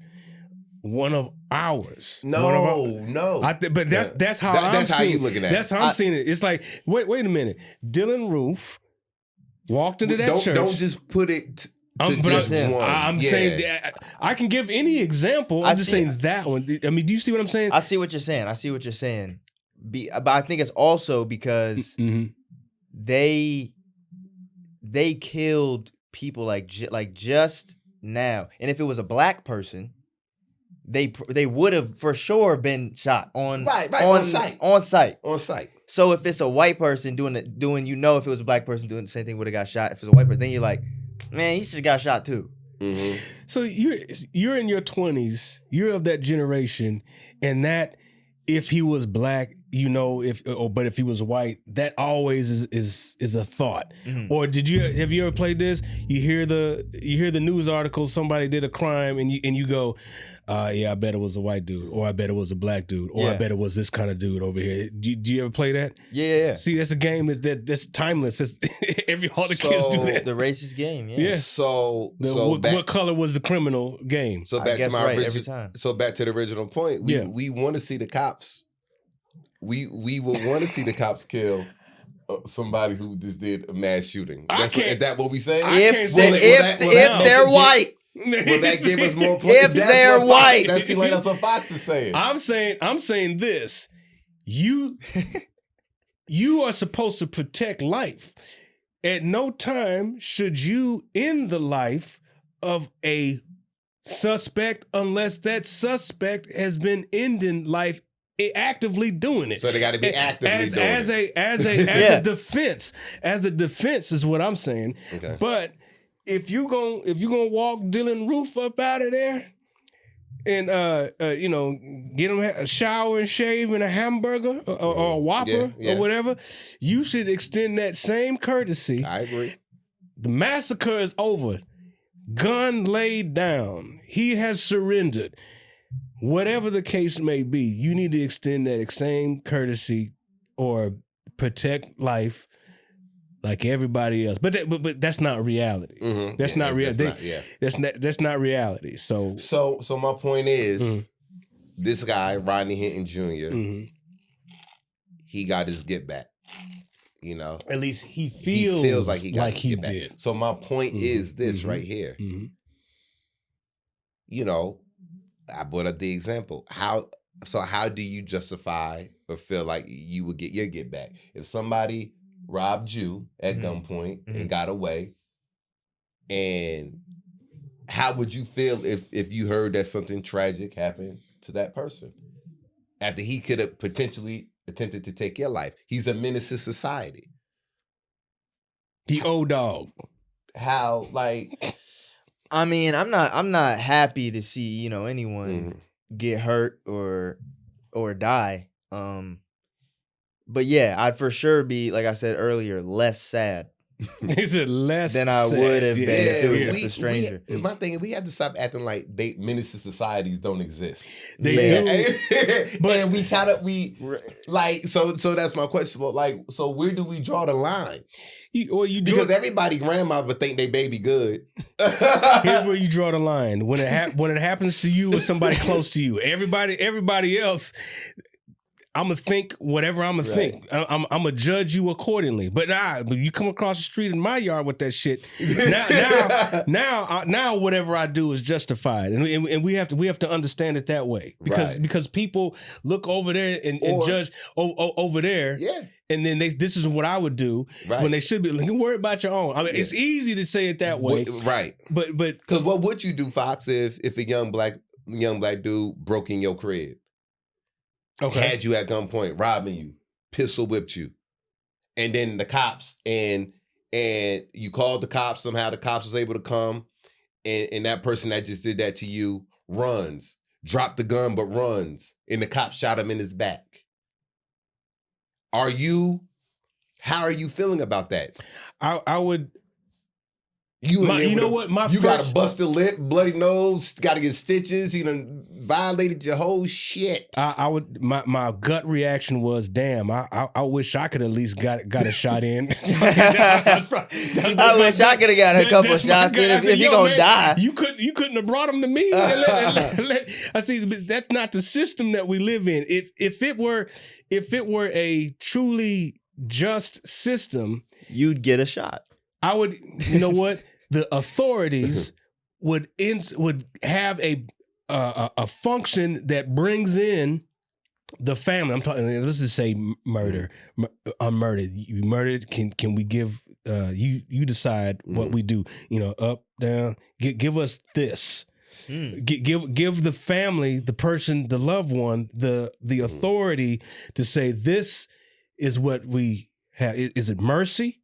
one of ours. No. But that's how that's how you looking at it. That's how I'm seeing it. It's like, wait a minute. Dylan Roof walked into that church. Don't just put it I'm saying that I can give any example. I'm just saying that one. I mean, do you see what I'm saying? I see what you're saying. But I think it's also because they killed people like just now, and if it was a black person, they would have for sure been shot on site. So if it's a white person doing if it was a black person doing the same thing, would have got shot. If it's a white person, then you're like, man, he should have got shot too. So you're in your 20s, you're of that generation, and that if he was black, but if he was white, that always is a thought. Or have you ever played this? You hear the news article, somebody did a crime, and you go, I bet it was a white dude, or I bet it was a black dude, or I bet it was this kind of dude over here. Do you ever play that? Yeah. See, that's a game that's timeless. All the kids do that. The racist game. Yeah. What color was the criminal game? So back to the original point. We want to see the cops. We would want to see the cops kill somebody who just did a mass shooting. Is that what we say? If they're white. Will that give us more points? If they're white. That's what Fox is saying. I'm saying this. you are supposed to protect life. At no time should you end the life of a suspect unless that suspect has been ending life actively doing it. So they got to be actively doing it. As a defense. As a defense is what I'm saying. Okay. But if you gonna walk Dylan Roof up out of there and get him a shower and shave and a hamburger or a Whopper or whatever, you should extend that same courtesy. I agree. The massacre is over. Gun laid down. He has surrendered. Whatever the case may be, you need to extend that same courtesy or protect life like everybody else. But that's not reality. Mm-hmm. That's not reality. That's not reality. So my point is, this guy Rodney Hinton Jr. He got his get back. You know, at least he feels like he got his get back. did. So my point is this right here. You know, I brought up the example. How do you justify or feel like you would get your get back if somebody robbed you at gunpoint and got away? And how would you feel if you heard that something tragic happened to that person after he could have potentially attempted to take your life? He's a menace to society. The old dog. How, like, I mean, I'm not happy to see, anyone get hurt or die. But yeah, I'd for sure be, like I said earlier, less sad. Is it less than I would have been if it was just a stranger? My thing is, we have to stop acting like menace to societies don't exist. They do. But so that's my question. Like, so where do we draw the line? Because everybody grandma would think they baby good. Here's where you draw the line. When it happens to you or somebody close to you, everybody else, I'm gonna think whatever I'm gonna think. I'm gonna judge you accordingly. But you come across the street in my yard with that shit. Now, whatever I do is justified, and we have to understand it that way because people look over there and judge over there. Yeah. And then this is what I would do when they should be. Don't worry about your own. I mean, it's easy to say it that way, right? But because what would you do, Fox, if a young black dude broke in your crib? Okay. Had you at gunpoint, robbing you, pistol whipped you, and then the cops and you called the cops. Somehow the cops was able to come, and that person that just did that to you runs, dropped the gun but runs, and the cops shot him in his back. How are you feeling about that? I would. You got a busted lip, bloody nose, got to get stitches. You done violated your whole shit. I would. My gut reaction was, damn. I wish I could at least got a shot in. I wish I could have got a couple shots in. If you're gonna die, you couldn't have brought them to me. I see. That's not the system that we live in. If it were a truly just system, you'd get a shot. I would. You know what? The authorities would have a function that brings in the family. I'm talking. Let's just say murder. I'm murdered. You murdered. Can we give? You decide what we do. Up, down. Give us this. Give the family, the person, the loved one, the authority to say this is what we have. Is it mercy?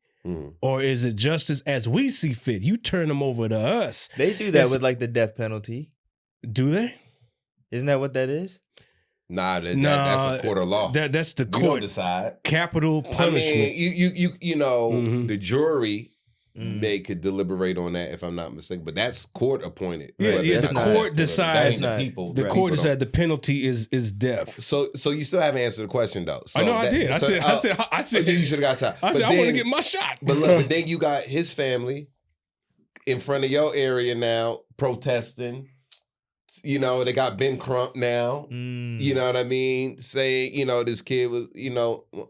Or is it justice as we see fit? You turn them over to us. They do that with like the death penalty. Do they? Isn't that what that is? Nah, that's a court of law. That's the court. You don't decide. Capital punishment. I mean, the jury could deliberate on that if I'm not mistaken, but that's court appointed. Yeah, the court decides. The court decides the penalty is death. So you still haven't answered the question though. So I know I did. I said you should have got shot. I want to get my shot. But listen, then you got his family in front of your area now protesting. They got Ben Crump now. You know what I mean? Saying, this kid was,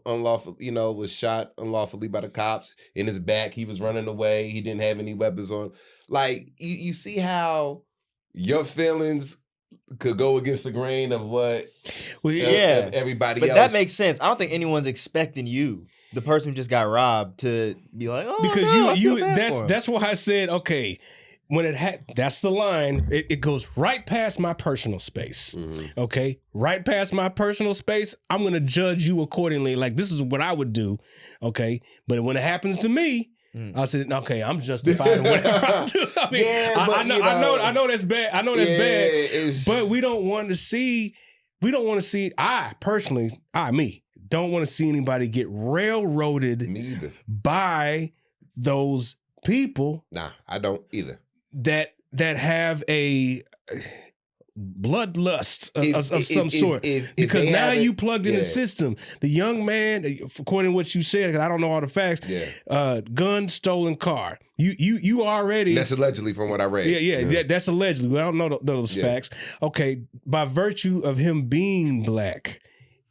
unlawful, was shot unlawfully by the cops in his back. He was running away. He didn't have any weapons on. Like, you see how your feelings could go against the grain of what everybody but else. That makes sense. I don't think anyone's expecting you, the person who just got robbed, to be like, oh, because no, that's why I said, okay, when that's the line, it goes right past my personal space. Mm-hmm. Okay, right past my personal space, I'm gonna judge you accordingly. Like, this is what I would do. Okay, but when it happens to me, I said, okay, I'm justified in whatever I do. I mean, I know that's bad. I know that's bad. But we don't want to see. I personally, don't want to see anybody get railroaded by those people. Nah, I don't either. That have a bloodlust of some sort. Because now you plugged in the system. The young man, according to what you said, because I don't know all the facts, gun, stolen car. You already... That's allegedly from what I read. Yeah, that's allegedly. I don't know those facts. Okay, by virtue of him being black,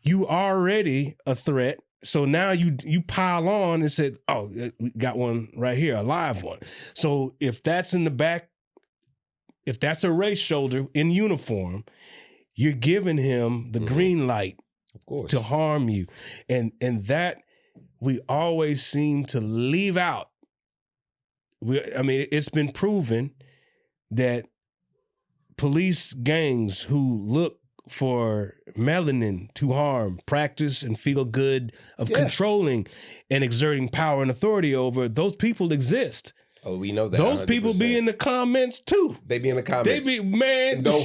you already a threat. So now you pile on and said, oh, we got one right here, a live one. So if that's in the back, if that's a race shoulder in uniform, you're giving him the green light, of course, to harm you. And that we always seem to leave out. It's been proven that police gangs who look for melanin to harm, practice and feel good of controlling and exerting power and authority over, those people exist. Oh, we know that. Those 100%. people be in the comments too. They be in the comments. They be, man. No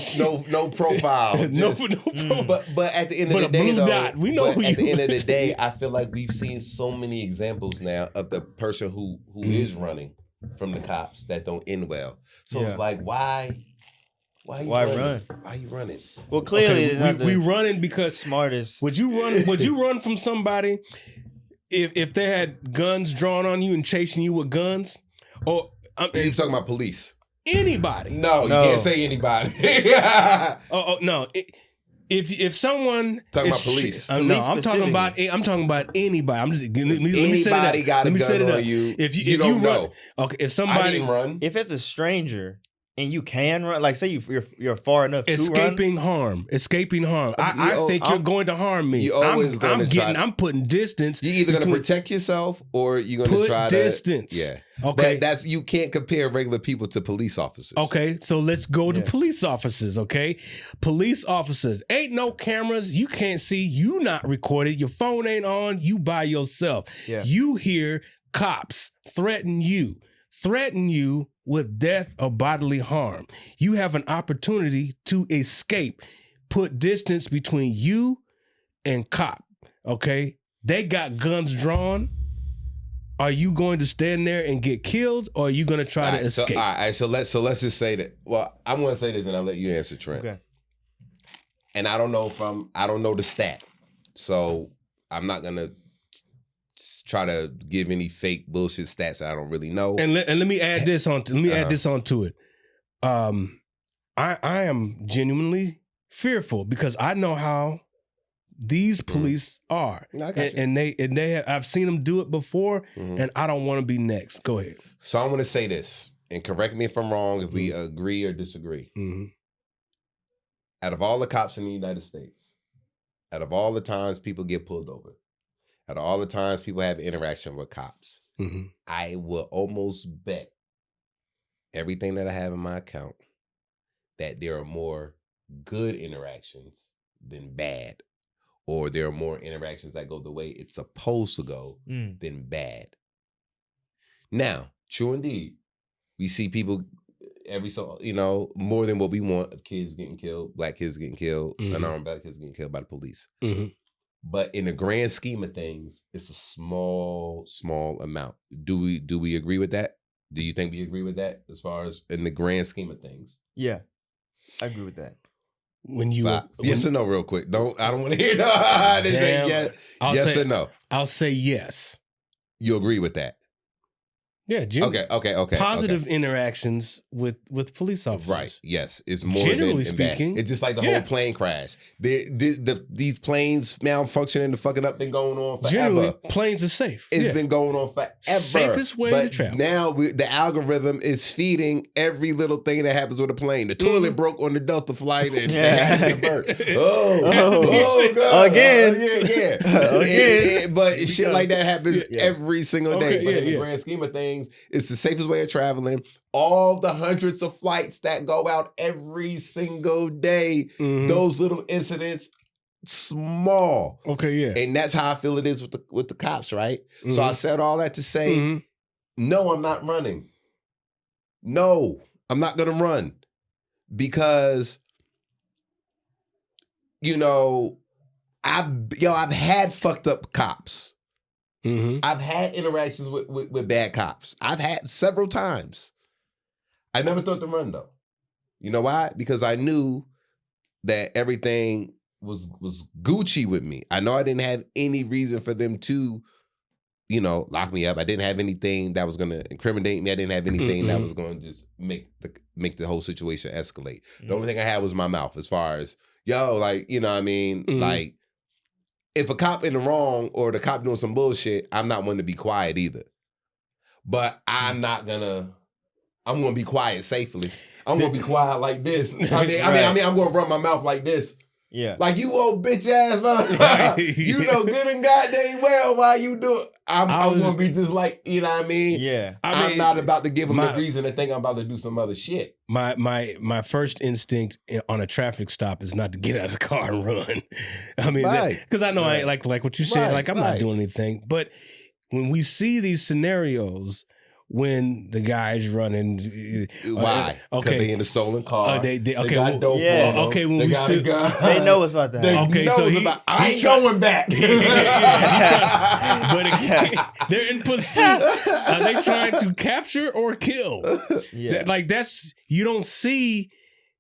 profile. No profile. But at the end of the day, though, dot. We know who at the end of the day, I feel like we've seen so many examples now of the person who is running from the cops that don't end well. So it's like, why run? Why are you running? Well, clearly we running because smartest. Would you run from somebody if they had guns drawn on you and chasing you with guns? Or you're talking about police? Anybody? No, you can't say anybody. No. If someone talking about police, I'm talking about anybody. I'm just anybody got a gun on you. If you don't know, okay. If somebody I didn't run, if it's a stranger. And you can run, like say you're far enough to escaping harm. I think you're going to harm me. I'm putting distance. You're either going to protect yourself or you're going to try distance. Yeah. Okay. That's you can't compare regular people to police officers. Okay, so let's go to police officers. Okay, police officers ain't no cameras. You can't see. You not recorded. Your phone ain't on. You by yourself. Yeah. You hear cops threaten you with death or bodily harm. You have an opportunity to escape. Put distance between you and cop, okay? They got guns drawn. Are you going to stand there and get killed, or are you going to try to escape? So let's just say that. Well, I'm going to say this and I'll let you answer, Trent. Okay. And I don't know the stat. So I'm not going to try to give any fake bullshit stats that I don't really know. And let me add this on. Add this onto it. I am genuinely fearful because I know how these police are, and they have, I've seen them do it before, and I don't want to be next. Go ahead. So I'm going to say this, and correct me if I'm wrong, if we agree or disagree. Out of all the cops in the United States, out of all the times people get pulled over, out of all the times people have interaction with cops, I will almost bet everything that I have in my account that there are more good interactions than bad, or there are more interactions that go the way it's supposed to go than bad. Now, true indeed, we see people more than what we want of kids getting killed, black kids getting killed, unarmed black kids getting killed by the police. But in the grand scheme of things, it's a small amount. Do we agree with that? Do you think we agree with that as far as in the grand scheme of things? Yeah, I agree with that. Yes or no, real quick. I don't want to hear no. Yes or no. I'll say yes. You agree with that? Yeah, Jim. Okay. Positive interactions with police officers. Right. Yes. It's more Generally than speaking, bad. It's just like the whole plane crash. These planes malfunctioning and fucking up been going on forever. Generally, planes are safe. It's been going on forever. Safest way to travel. Now the algorithm is feeding every little thing that happens with a plane. The toilet broke on the Delta flight and they had to divert. Oh, God. Again. Again. But shit like that happens every single day. But in the grand scheme of things, it's the safest way of traveling. All the hundreds of flights that go out every single day, those little incidents, small. Okay, yeah. And that's how I feel it is with the cops, right? So I said all that to say, no, I'm not running. No, I'm not gonna run. Because, you know, I've had fucked up cops. I've had interactions with bad cops. I've had several times. I never thought to run though. You know why? Because I knew that everything was Gucci with me. I know I didn't have any reason for them to, you know, lock me up. I didn't have anything that was going to incriminate me. I didn't have anything that was going to just make the whole situation escalate. The only thing I had was my mouth as far as, like, you know what I mean? Like, if a cop in the wrong or the cop doing some bullshit, I'm not one to be quiet either. But I'm going to be quiet safely. I'm going to be quiet like this. I mean, I'm going to run my mouth like this. Yeah. Like, you old bitch ass motherfucker. You know good and goddamn well why you do it. I'm going to be just like, you know what I mean? Yeah. I'm not about to give them a reason to think I'm about to do some other shit. My first instinct on a traffic stop is not to get out of the car and run. I mean, because I know I ain't like what you said. Like, I'm not doing anything. But when we see these scenarios, when the guy's running, why? Okay, they in a stolen car. They got dope. Yeah. Okay, when they we got still, a gun. They know what's about to happen. Okay, so I ain't going back. But again, they're in pursuit. Are they trying to capture or kill? Yeah, like that's you don't see.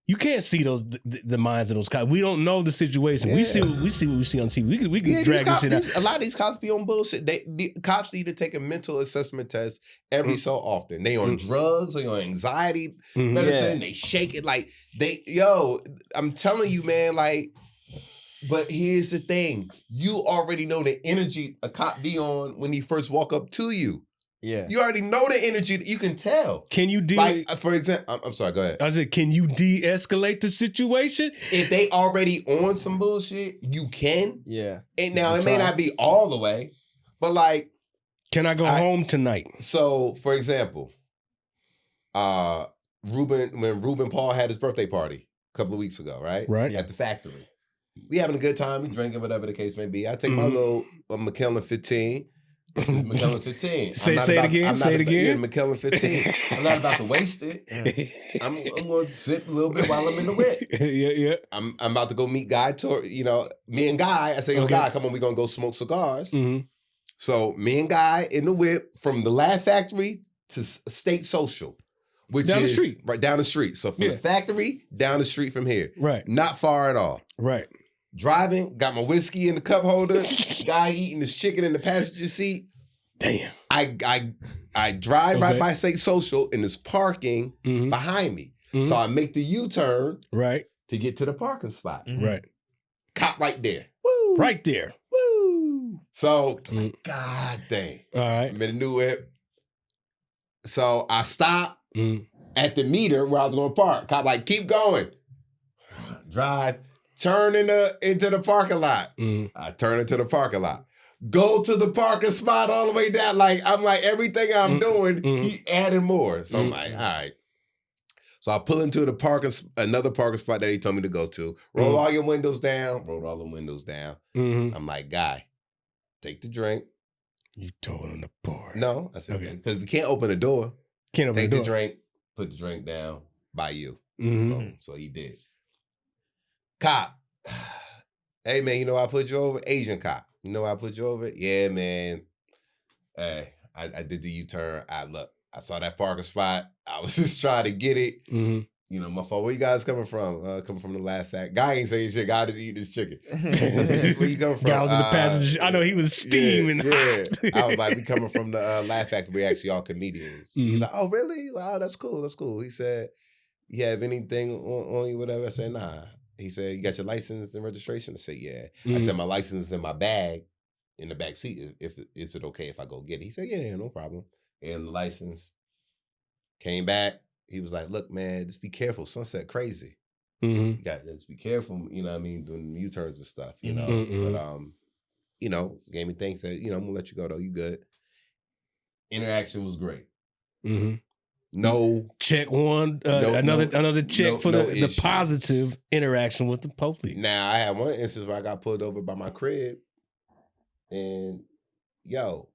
You can't see the minds of those cops. We don't know the situation. Yeah. We see what we see on TV. We can drag this shit out. A lot of these cops be on bullshit. The cops need to take a mental assessment test every so often. They on drugs, they on anxiety medicine. They shake it like I'm telling you, man. Like, but here's the thing: you already know the energy a cop be on when he first walk up to you. Yeah, you already know the energy. You can tell. Can you for example, I'm sorry. Go ahead. I said, can you de-escalate the situation? If they already on some bullshit, you can. Yeah. And now it may not be all the way, but like, can I go home tonight? So, for example, when Ruben Paul had his birthday party a couple of weeks ago, right? Right. At the factory, we having a good time. We drinking, whatever the case may be. I take my little McKellen 15. McKellen 15. Say it again. Yeah, McKellen 15. I'm not about to waste it. I'm going to sit a little bit while I'm in the whip. Yeah. I'm about to go meet Guy. Me and Guy. I say, Guy, come on, we're going to go smoke cigars. So me and Guy in the whip from the Laugh Factory to State Social. Which down is the street. Right down the street. So from the factory, down the street from here. Right. Not far at all. Right. Driving, got my whiskey in the cup holder. Guy eating his chicken in the passenger seat. Damn. I drive right by State Social and there's parking behind me. So I make the U-turn to get to the parking spot. Right. Cop right there. Woo. Right there. Woo. So, God dang. All right. I'm in a new whip. So I stop at the meter where I was going to park. Cop like, keep going. Drive. Turn into the parking lot. I turn into the parking lot. Go to the parking spot all the way down. I'm like, everything I'm doing, he added more. So I'm like, all right. So I pull into another parking spot that he told me to go to. Roll all your windows down. Roll all the windows down. I'm like, Guy, take the drink. You told him to pour. No, I said, because we can't open the door. Take the drink, put the drink down by you. So he did. Cop, hey man, you know I put you over? Asian cop. You know I put you over? Yeah, man. Hey, I did the U-turn. I saw that parking spot. I was just trying to get it. You know, my fault. Where you guys coming from? Coming from the Laugh Factory. Guy ain't saying shit. Guy just eating this chicken. Where you coming from? Guy was in the passenger. I know he was steaming. Yeah. I was like, we coming from the Laugh Factory. We actually all comedians. He's like, oh, really? Like, oh, that's cool. That's cool. He said, you have anything on you, whatever? I said, nah. He said, you got your license and registration? I said, yeah. I said, my license is in my bag, in the back seat. Is it okay if I go get it? He said, yeah, no problem. And the license came back. He was like, look, man, just be careful. Sunset crazy. You got to just be careful, you know what I mean, doing U-turns and stuff, you know. But, you know, gave me things, said, you know, I'm going to let you go, though. You good. Interaction was great. No. Check one. Another check for the positive interaction with the police. Now, I had one instance where I got pulled over by my crib. And, yo,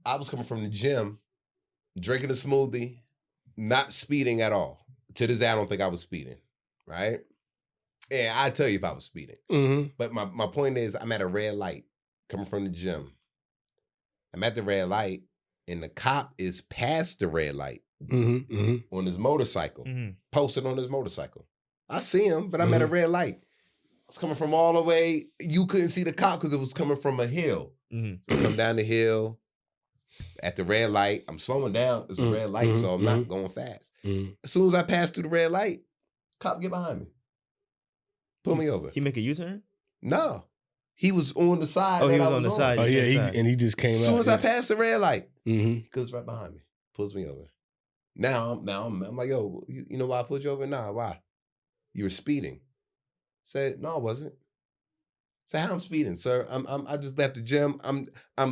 I was coming from the gym, drinking a smoothie, not speeding at all. To this day, I don't think I was speeding, right? And I'll tell you if I was speeding. But my point is, I'm at a red light coming from the gym. I'm at the red light, and the cop is past the red light on his motorcycle, posted on his motorcycle. I see him, but I'm at a red light. It's coming from all the way. You couldn't see the cop because it was coming from a hill. So I come down the hill. At the red light, I'm slowing down. It's a red light, so I'm not going fast. As soon as I pass through the red light, cop get behind me. Pull me over. He make a U-turn? No. He was on the side. Oh, he was on the side. Oh, yeah, and he just came out. As soon as I passed the red light, he goes right behind me. Pulls me over. Now I'm like, yo, you know why I pulled you over? Nah, why? You were speeding. Said, no, I wasn't. Say, how I'm speeding, sir? I just left the gym. I'm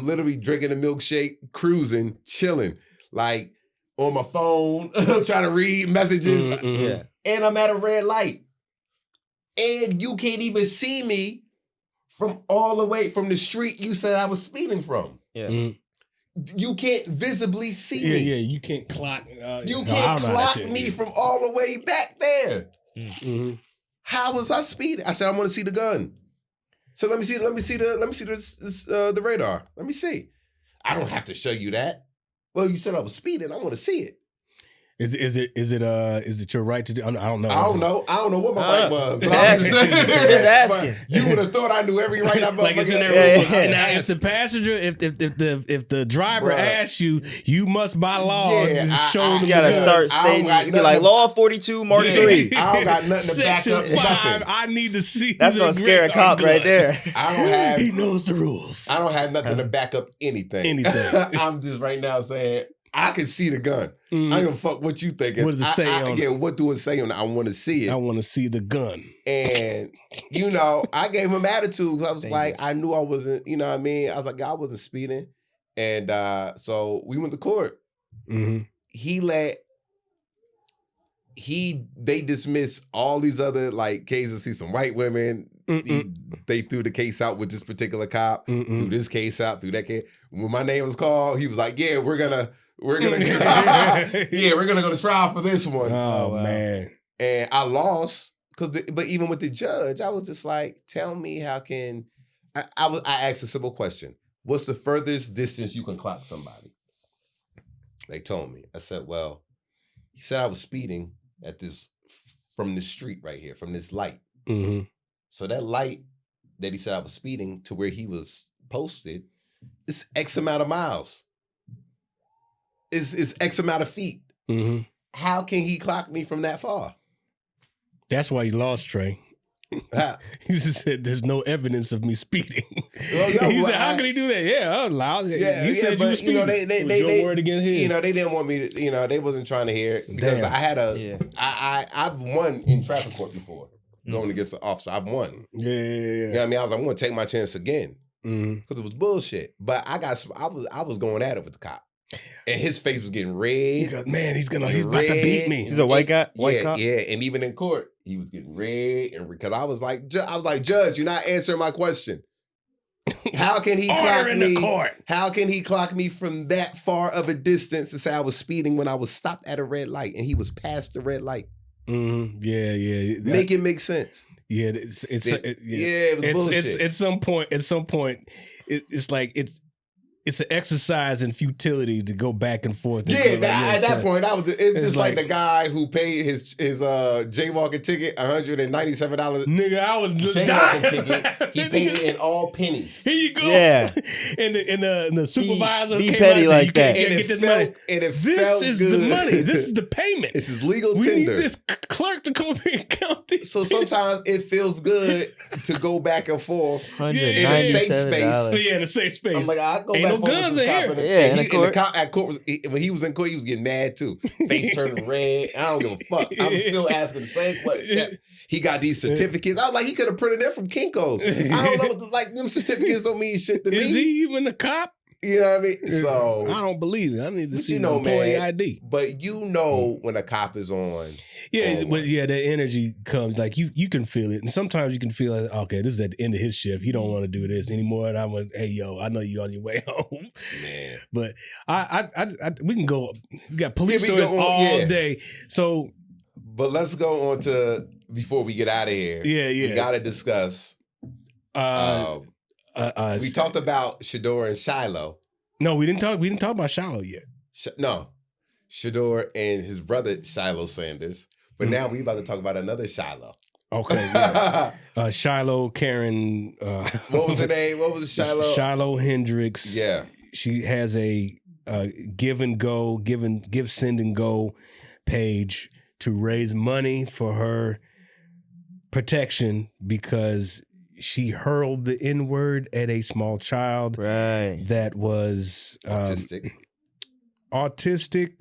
literally drinking a milkshake, cruising, chilling, like on my phone, trying to read messages. Yeah. And I'm at a red light. And you can't even see me from all the way from the street you said I was speeding from. Yeah. You can't visibly see me. Yeah, you can't clock. You can't clock me from all the way back there. How was I speeding? I said, I want to see the gun. So let me see the radar. Let me see. I don't have to show you that. Well, you said I was speeding. I want to see it. Is it your right to do? I don't know. I don't know what my right was. Just asking. You would have thought I knew every right I've like it's in there. Now, if the passenger, if the driver asks you, you must by law just show them. You gotta start stating. You be like Law 42, Mark 3. I don't got nothing to back up. Section 5. I need to see. That's gonna scare a cop right there. I don't have. He knows the rules. I don't have nothing to back up anything. I'm just right now saying. I can see the gun. I don't give a fuck what you thinking. What does it say on it? Again, what do it say on it? I want to see it. I want to see the gun. And, you know, I gave him attitude. I was like, I knew I wasn't, you know what I mean? I was like, I wasn't speeding. And so we went to court. They dismissed all these other like cases. See some white women. They threw the case out with this particular cop. Threw this case out, threw that case. When my name was called, he was like, yeah, we're gonna go to trial for this one. Oh wow. Man. And I lost but even with the judge, I was just like, tell me how can I asked a simple question. What's the furthest distance you can clock somebody? They told me. I said, well, he said I was speeding at this from this street right here, from this light. So that light that he said I was speeding to where he was posted, it's X amount of miles. It's X amount of feet. How can he clock me from that far? That's why he lost, Trey. He just said, "There's no evidence of me speeding." He said, "How can he do that?" Yeah, I was loud. You said you were speeding. You know, your word against his. You know, they didn't want me to. You know, they wasn't trying to hear it because I had I've won in traffic court before. Going against the officer, I've won. Yeah. You know what I mean? I was like, I'm going to take my chance again because it was bullshit. But I was going at it with the cop, and his face was getting red. Goes, man, he's about to beat me. He's a white guy, cop. Yeah, and even in court, he was getting red, and because I was like, Judge, you're not answering my question. How can he clock me? How can he clock me from that far of a distance to say I was speeding when I was stopped at a red light and he was past the red light? Yeah. Make it make sense. Yeah, it was bullshit. At some point, it's like it's an exercise in futility to go back and forth. And at that point, it was just like the guy who paid his jaywalking ticket $197. Nigga, I was jaywalking ticket. He paid it in all pennies. Here you go. Yeah, and the supervisor be came petty out like and that. Get this money. This is the money. This is the payment. This is legal we tender. need this clerk to come over here and count this. So sometimes it feels good to go back and forth Yeah, in a safe space. Yeah, in a safe space. I'm like, I go Ain't back no and forth guns with in this here. cop. Yeah, And at court when he was in court, he was getting mad too. Face turning red. I don't give a fuck. I'm still asking the same question. He got these certificates. I was like, he could have printed them from Kinko's. I don't know. Like, them certificates don't mean shit to me. Is he even a cop? You know what I mean? So I don't believe it. I need to see employee ID. But when a cop is on. Yeah, but that energy comes. Like you can feel it, and sometimes you can feel like, okay, this is at the end of his shift. He don't want to do this anymore. And I'm like, hey, yo, I know you on your way home. Man, but we can go. We got police stories all day. So, but let's go on to before we get out of here. Yeah. We got to discuss. We talked about Shedeur and Shiloh. No, we didn't talk. We didn't talk about Shiloh yet. Shedeur and his brother Shiloh Sanders. But now we about to talk about another Shiloh. Okay. Yeah. Shiloh Karen. What was her name? What was Shiloh? Shiloh Hendrix. Yeah. She has a give, send, and go page to raise money for her protection because she hurled the N-word at a small child that was autistic.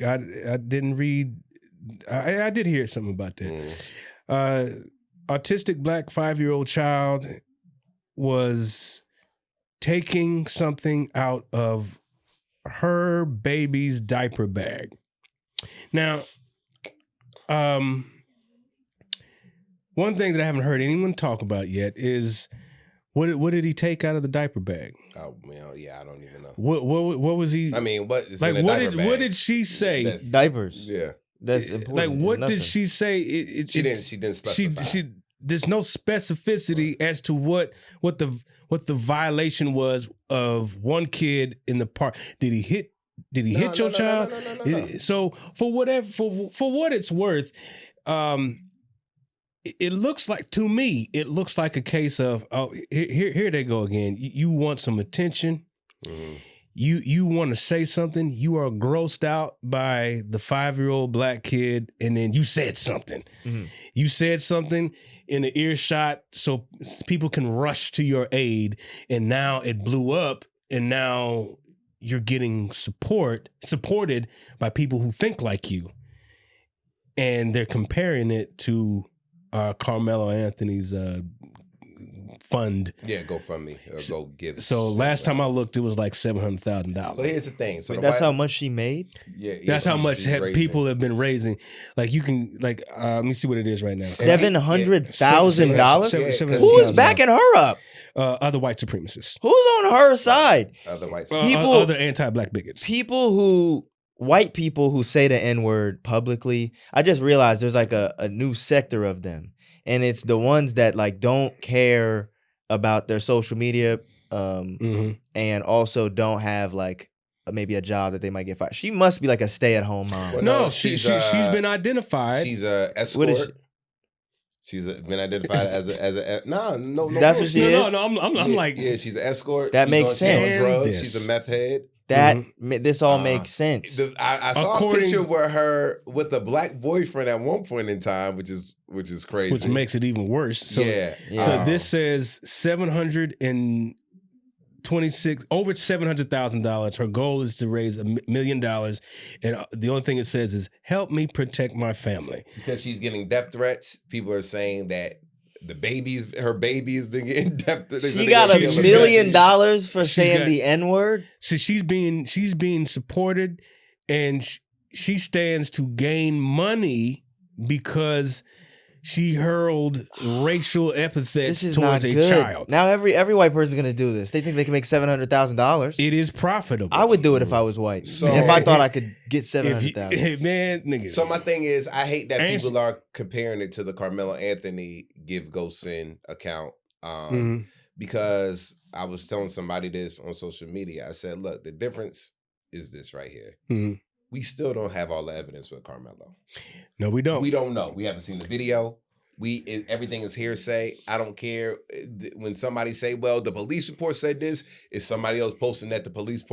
I didn't read. I did hear something about that. Autistic black 5-year-old child was taking something out of her baby's diaper bag. Now, one thing that I haven't heard anyone talk about yet is what did he take out of the diaper bag? Oh, well, yeah, I don't even know. What was he? I mean, what is like? In a diaper bag? What did she say? Diapers. Yeah, that's important. Like, what did she say? She didn't specify. There's no specificity as to what the violation was of one kid in the park. Did he hit your child? No. So for what it's worth, it looks like, to me, it looks like a case of, oh, here they go again. You want some attention. Mm-hmm. You want to say something. You are grossed out by the 5-year-old black kid, and then you said something. Mm-hmm. You said something in the earshot so people can rush to your aid, and now it blew up, and now you're getting supported by people who think like you, and they're comparing it to Carmelo Anthony's fund. Yeah, GoFundMe. Go give. So last time I looked, it was like $700,000. So here's the thing. So that's how much she made? Yeah. That's how much people have been raising. Like, you can, like, let me see what it is right now. $700,000? Who's backing her up? Other white supremacists. Who's on her side? Other white supremacists. Other anti-black bigots. White people who say the N-word publicly. I just realized there's like a new sector of them. And it's the ones that like don't care about their social media and also don't have like maybe a job that they might get fired. She must be like a stay-at-home mom. Well, no, she's been identified. She's a escort. She's been identified as a no. That's what she is. No, I'm like, yeah, she's an escort. That makes sense. Drugs. She's a meth head. This all makes sense. I saw a picture with her with a black boyfriend at one point in time, which is crazy. Which makes it even worse. So, so this says $726 over $700,000. Her goal is to raise $1 million, and the only thing it says is help me protect my family. Because she's getting death threats. People are saying that her baby has been getting death threats. She got $1 million for saying the N-word. So she's being supported, and she stands to gain money because she hurled racial epithets towards a child. Now every white person's gonna do this. They think they can make $700,000. It is profitable. I would do it if I was white. So if I thought I could get $700,000. Man, nigga. So my thing is, I hate that people are comparing it to the Carmelo Anthony Give Go Send account. because I was telling somebody this on social media. I said, look, the difference is this right here. Mm-hmm. We still don't have all the evidence with Carmelo. No, we don't. We don't know. We haven't seen the video. Everything is hearsay. I don't care when somebody say, well, the police report said this. Is somebody else posting that the police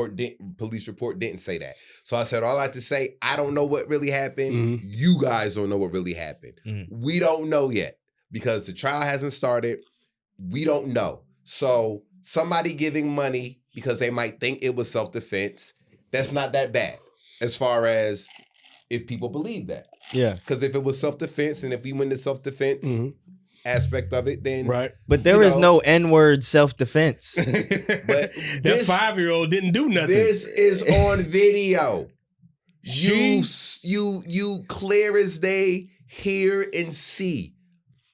report didn't say that. So I said, all I have to say, I don't know what really happened. Mm-hmm. You guys don't know what really happened. Mm-hmm. We don't know yet because the trial hasn't started. We don't know. So somebody giving money because they might think it was self-defense, that's not that bad as far as if people believe that. Yeah. Because if it was self-defense and if we win the self-defense aspect of it, then... Right. But there is no N-word self-defense. But that 5-year-old didn't do nothing. This is on video. You clear as day hear and see.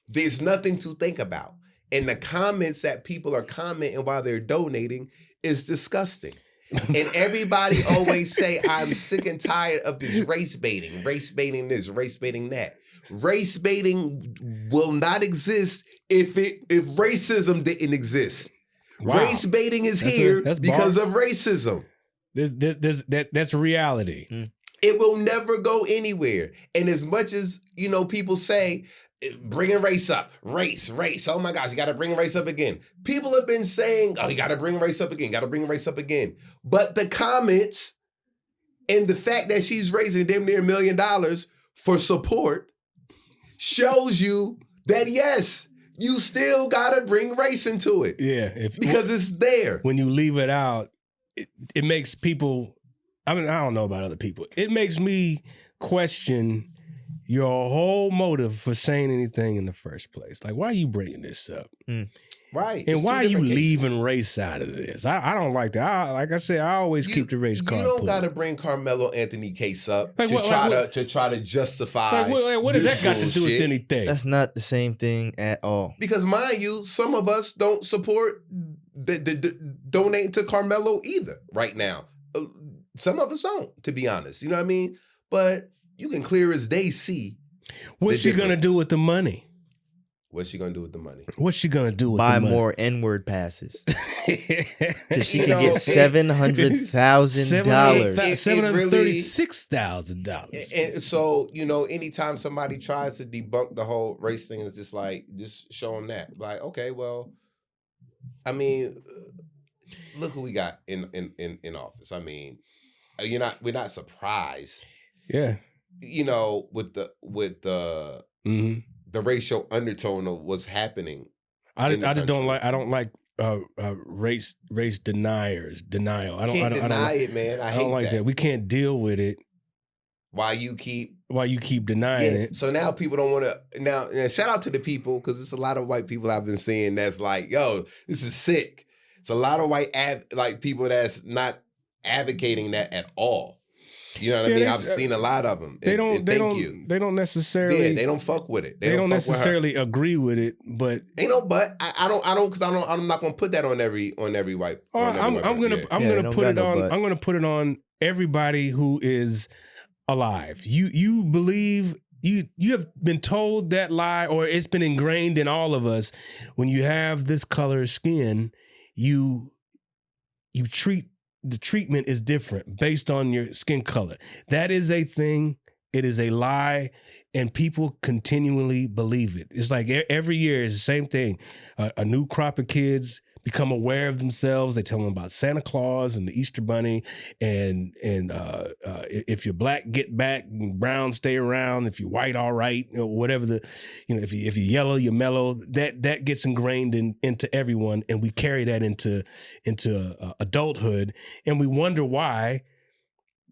There's nothing to think about. And the comments that people are commenting while they're donating is disgusting. And everybody always say, I'm sick and tired of this race baiting this, race baiting that. Race baiting will not exist if racism didn't exist. Wow. Race baiting is here because of racism. That's reality. It will never go anywhere. And as much as, people say, bringing race up, race. Oh my gosh, you got to bring race up again. People have been saying, oh, you got to bring race up again. But the comments and the fact that she's raising damn near $1 million for support shows you that, yes, you still got to bring race into it. Yeah. Because it's there. When you leave it out, it makes people, I don't know about other people. It makes me question your whole motive for saying anything in the first place. Like, why are you bringing this up? Right. And why are you leaving race out of this? I don't like that. Like I said, I always keep the race card. You don't got to bring Carmelo Anthony case up to try to justify. What does that got to do with anything? That's not the same thing at all. Because mind you, some of us don't support donating to Carmelo either right now. Some of us don't, to be honest. You know what I mean? But you can clear as day see. What's she going to do with the money? What's she going to do with the money? What's she going to do with the money? Buy more N-word passes. Because she can get $700,000. $736,000. And so, anytime somebody tries to debunk the whole race thing, it's just like, just show them that. Like, okay, well, I mean, look who we got in office. I mean, we're not surprised. Yeah. With the racial undertone of what's happening. I don't like race denial. I don't deny it, man. I don't like that. We can't deal with it. Why you keep denying it. So now people don't want to. Now shout out to the people, because it's a lot of white people I've been seeing that's like, yo, this is sick. It's a lot of white people that's not advocating that at all. You know what I mean? I've seen a lot of them. They don't necessarily. Yeah, they don't fuck with it. They don't necessarily agree with it, but ain't no. But I don't because I'm not gonna put that on every white. I'm gonna put it on everybody who is alive. You believe you have been told that lie, or it's been ingrained in all of us. When you have this color of skin, you treat. The treatment is different based on your skin color. That is a thing. It is a lie, and people continually believe it. It's like every year is the same thing. A new crop of kids become aware of themselves. They tell them about Santa Claus and the Easter Bunny, and if you're black, get back. Brown, stay around. If you're white, all right. Whatever if you're yellow, you're mellow. That gets ingrained into everyone, and we carry that into adulthood, and we wonder why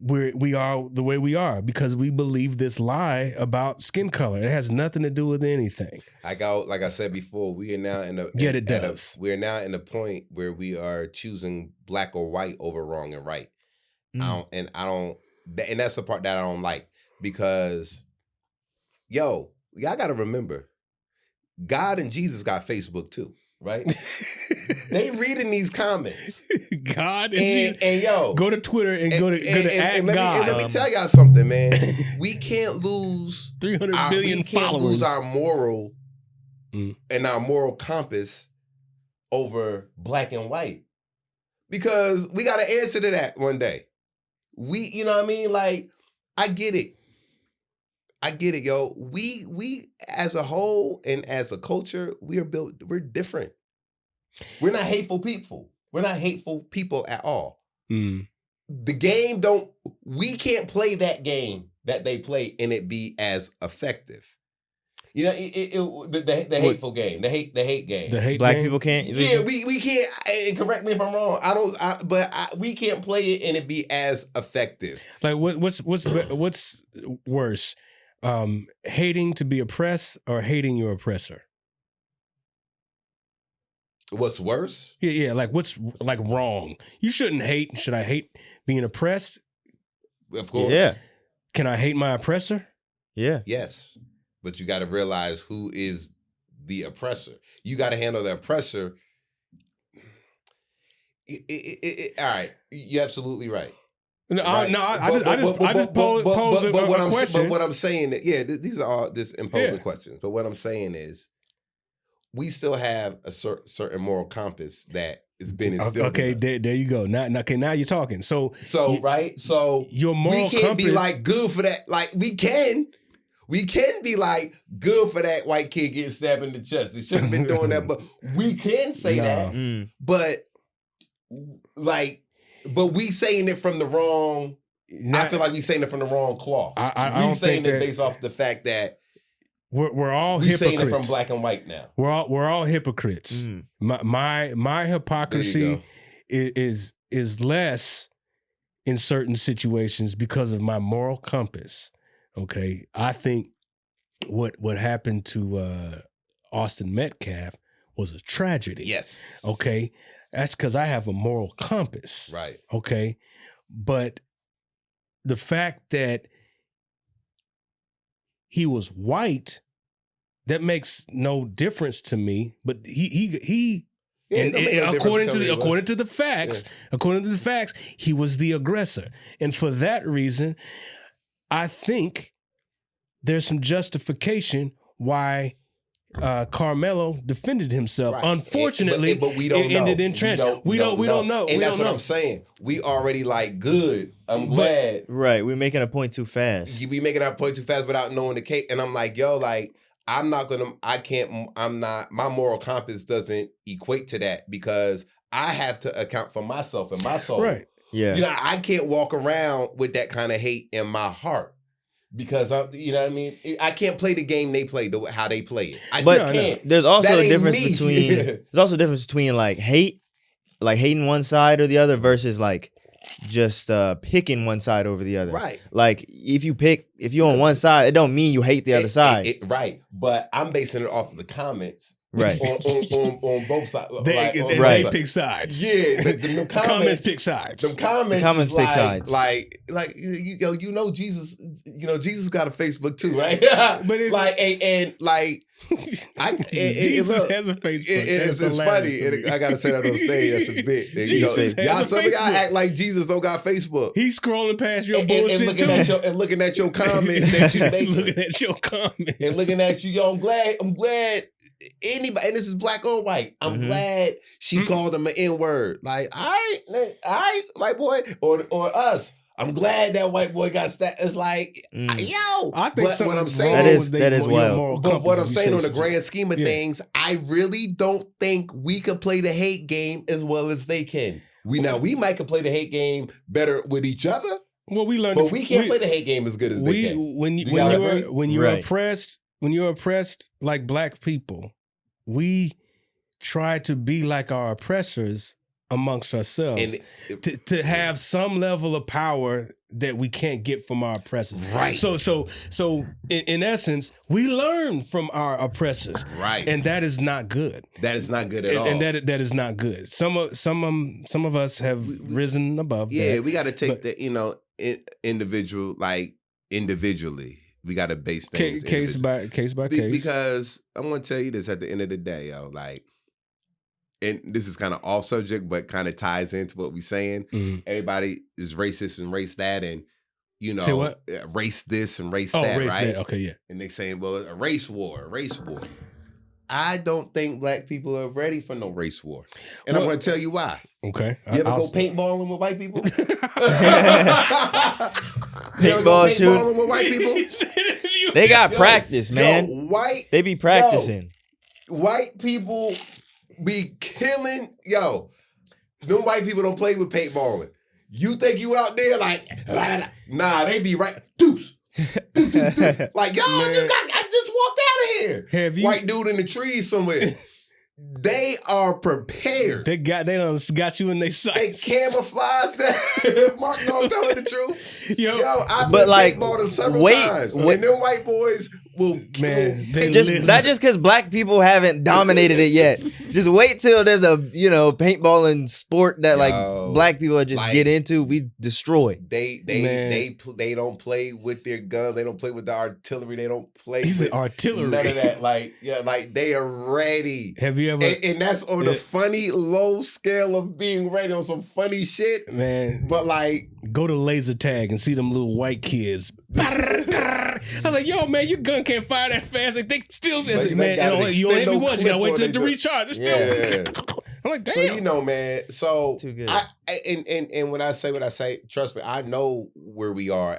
we are the way we are, because we believe this lie about skin color. It has nothing to do with anything. Like I said before, we are now in a we're now in a point where we are choosing black or white over wrong and right. And that's the part that I don't like, because y'all got to remember, God and Jesus got Facebook too, right? They reading these comments. God and yo, go to Twitter and go to God. Let me tell y'all something, man. We can't lose 300 billion followers. Lose our moral and our moral compass over black and white? Because we got to answer to that one day. You know what I mean? Like, I get it, yo. We as a whole and as a culture, we're different. We're not hateful people. We're not hateful people at all. The game we can't play that game that they play and it be as effective. You know, the hateful game, the hate game. The hate Black game? people can't. Yeah, we can't. And correct me if I'm wrong. We can't play it and it be as effective. Like what's worse, hating to be oppressed or hating your oppressor? What's worse? Yeah. Like what's like wrong? You shouldn't hate. Should I hate being oppressed? Of course. Yeah. Can I hate my oppressor? Yeah. Yes. But you got to realize who is the oppressor. You got to handle the oppressor. All right. You're absolutely right. No, right. I just pose a question. But what I'm saying, these are all just imposing questions. But what I'm saying is, we still have a certain moral compass that has been instilled. Okay, there you go. Now you're talking. So right. So your moral we can't compass, be like good for that. Like we can be like good for that white kid getting stabbed in the chest. They shouldn't have been doing that, but we can say that. But we saying it from the wrong. I feel like we saying it from the wrong cloth. I saying it based off the fact that we're all we hypocrites. Saying it from black and white now. We're all hypocrites. My hypocrisy is less in certain situations because of my moral compass. Okay, I think what happened to Austin Metcalf was a tragedy. Yes. Okay, that's because I have a moral compass. Right. Okay, but the fact that he was white, that makes no difference to me. But he according to the facts, he was the aggressor, and for that reason, I think there's some justification why Carmelo defended himself. Right. Unfortunately, but we don't know. Ended in tragedy. We don't know. And that's what I'm saying. We already like good. I'm glad. Right. We're making a point too fast. We making a point too fast without knowing the case. And I'm like, yo, like, my moral compass doesn't equate to that because I have to account for myself and my soul. Right. Yeah. You know, I can't walk around with that kind of hate in my heart. Because you know what I mean, I can't play the game they play, how they play it. I just can't. There's also a difference between. There's also a difference between like hating one side or the other versus like just picking one side over the other. Right. Like if you're on one side, it don't mean you hate the other side. Right. But I'm basing it off of the comments. Right. on both sides. They pick sides. Yeah. The comments pick sides. The comments pick sides. Like Jesus, Jesus got a Facebook too, right? But it's Jesus has a Facebook. It's funny. And I gotta say that on stage. That's a bit. Y'all some of y'all act like Jesus don't got Facebook. He's scrolling past your bullshit and looking at your comments that you make. Looking at your comments. And looking at you, yo, I'm glad anybody, and this is black or white, I'm glad she called him an N-word. Like, all right, white boy, or us. I'm glad that white boy got stabbed. It's like, yo. I think what I'm saying that is wild. But what I'm saying on the grand scheme of things, I really don't think we could play the hate game as well as they can. We might could play the hate game better with each other. Well, we learned, but we can't play the hate game as good as they can. When you're oppressed like black people, we try to be like our oppressors amongst ourselves, to have some level of power that we can't get from our oppressors. Right. So in essence, we learn from our oppressors. Right. And that is not good. That is not good at all. And that is not good. Some of us have risen above. Yeah, that, we got to take individually. We got to base things case by case. Because I'm going to tell you this at the end of the day, yo, like, and this is kind of off subject, but kind of ties into what we're saying. Everybody is racist and race that, and race this and race that, race right? That. Okay, yeah. And they saying, well, a race war. I don't think black people are ready for no race war. And I'm going to tell you why. Okay. You ever go paintballing with white people? Paintball shooting with white people? They got practice, man. They be practicing. White people be killing. Them white people don't play with paintballing. You think you out there like, nah, they be right. Deuce. Like, I just walked out of here. White dude in the trees somewhere. They are prepared. They done got you in their sights. They camouflage that. Mark, no, I'm telling the truth. I've been paintballed several times. And them white boys will just because black people haven't dominated it yet. Just wait till there's a paintballing sport that black people just get into. We destroy. They don't play with their guns. They don't play with the artillery. They don't play with artillery. None of that. They are ready. Have you ever? And that's on the funny low scale of being ready on some funny shit, man. But go to laser tag and see them little white kids. I was like, yo, man, your gun can't fire that fast. Like, they still, man, you only have one. You gotta wait till it to recharge. I'm like, damn. So man. So too good. And when I say what I say, trust me, I know where we are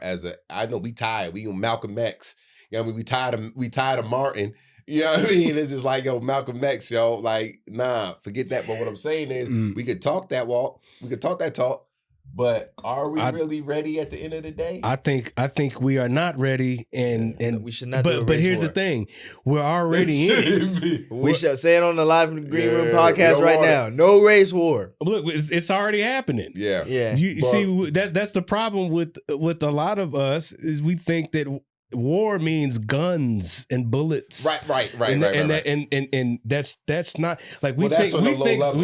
I know we tired. We Malcolm X. We tired of Martin. You know what I mean? It's just like, Malcolm X, like, nah, forget that. But what I'm saying is we could talk that walk. We could talk that talk. But are we really ready at the end of the day? I think we are not ready, and we should not. But here's the thing: we're already in. We should say it on the Live in the Green Room podcast right now. No race war. Look, it's already happening. Yeah. You see, that's the problem with a lot of us is we think that war means guns and bullets. Right. And that's not like we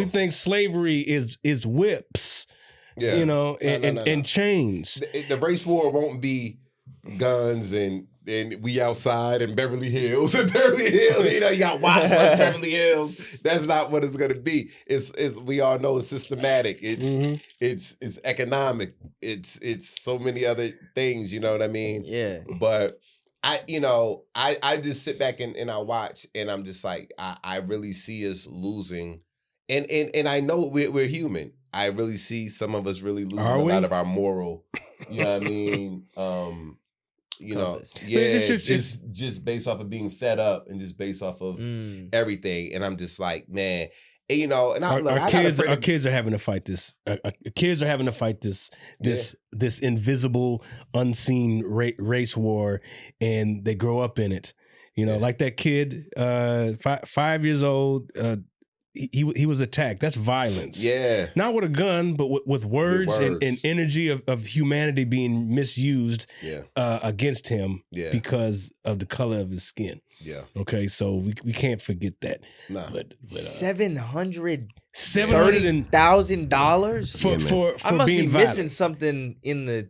think slavery is whips. Yeah. And chains. The race war won't be guns and we outside in Beverly Hills. In Beverly Hills, you got watch like Beverly Hills. That's not what it's gonna be. It's we all know it's systematic. It's economic. It's so many other things. You know what I mean? Yeah. But I just sit back and I watch and I'm just like I really see us losing, and I know we're human. I really see some of us really losing a lot of our moral, you know what I mean? It's just based off of being fed up and just based off of everything. And I'm just like, man, our kids are having to fight this. Kids are having to fight this invisible, unseen race war, and they grow up in it. Like that kid, 5 years old. He was attacked. That's violence. Yeah. Not with a gun, but with words. And energy of humanity being misused against him because of the color of his skin. Yeah. Okay, so we can't forget that. Nah. But $730,000 for I must being be violent. missing something in the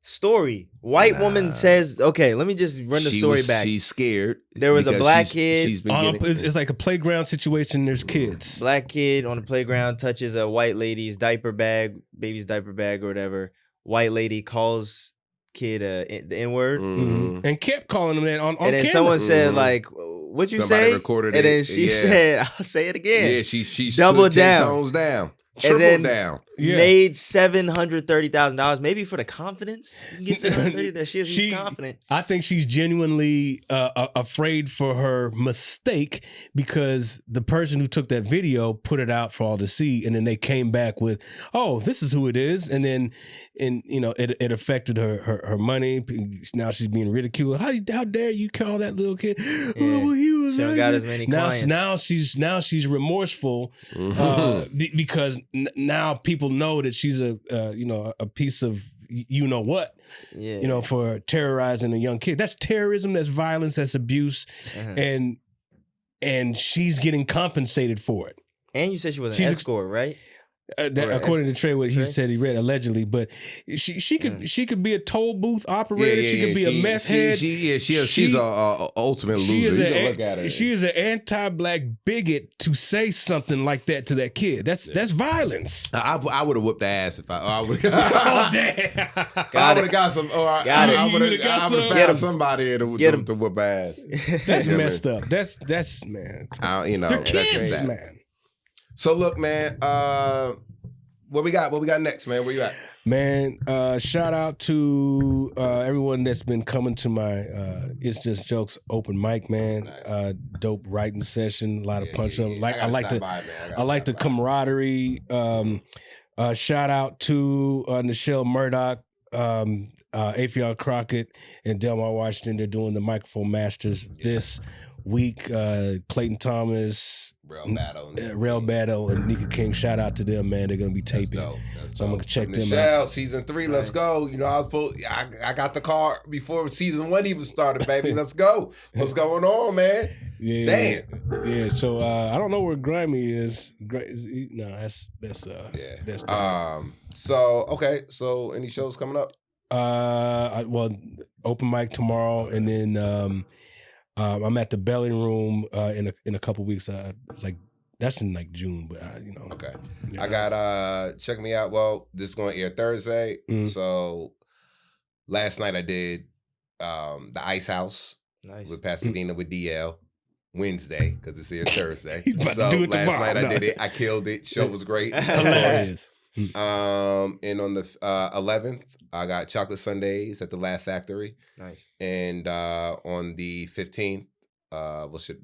story. White woman says, okay, let me just run the story back. She's scared. There was a black kid. It's like a playground situation. There's kids. Black kid on the playground touches a white lady's diaper bag, baby's diaper bag or whatever. White lady calls kid the N-word. And kept calling him that on and then camera. Someone said, like, what'd you Somebody say? recorded and it. then she said, I'll say it again. Yeah, she doubled stood 10 down. tones down. And then down. Made $730,000, maybe for the confidence. You can get $730,000 that she's confident. I think she's genuinely afraid for her mistake because the person who took that video put it out for all to see, and then they came back with, "Oh, this is who it is," and then it affected her money. Now she's being ridiculed. How dare you call that little kid? Yeah. Oh, well, he was. She don't got as many clients. Now she's remorseful because now people know that she's a piece of what for terrorizing a young kid. That's terrorism, that's violence, that's abuse, and she's getting compensated for it. And you said she was an escort, right? According to Trey, what he said he read allegedly, but she could be a toll booth operator. She could be a meth head. She's a ultimate loser. You can look at her. She is an anti-black bigot to say something like that to that kid. That's violence. I would have whooped the ass if I would. Oh damn! I would have got some. Or I would have found somebody to whoop ass. That's messed up. That's man. They're kids, man. So look, man, what we got next, man? Where you at? Man, shout out to everyone that's been coming to my It's Just Jokes open mic, man. Nice. Dope writing session, a lot of punch up. I like the camaraderie. Shout out to Nichelle Murdoch, Afion Crockett, and Delmar Washington. They're doing the microphone masters this week. Clayton Thomas, Real Battle, and Nika King. Shout out to them, man. They're gonna be taping. So I'm gonna check them out. Season 3, let's go. I got the card before season 1 even started, baby. Let's go. What's going on, man? Yeah, damn. Yeah. So I don't know where Grimy is. No, that's. So any shows coming up? Open mic tomorrow, and then I'm at the Belly Room in a couple weeks. It's like that's in like June, but Okay. I got check me out. Well, this is going to air Thursday. Mm-hmm. So last night I did the Ice House with Pasadena with DL. Wednesday because it's here Thursday. So last night I did it. I killed it. Show was great. Hilarious. And on the 11th, I got chocolate sundaes at the Laugh Factory. Nice. And on the 15th,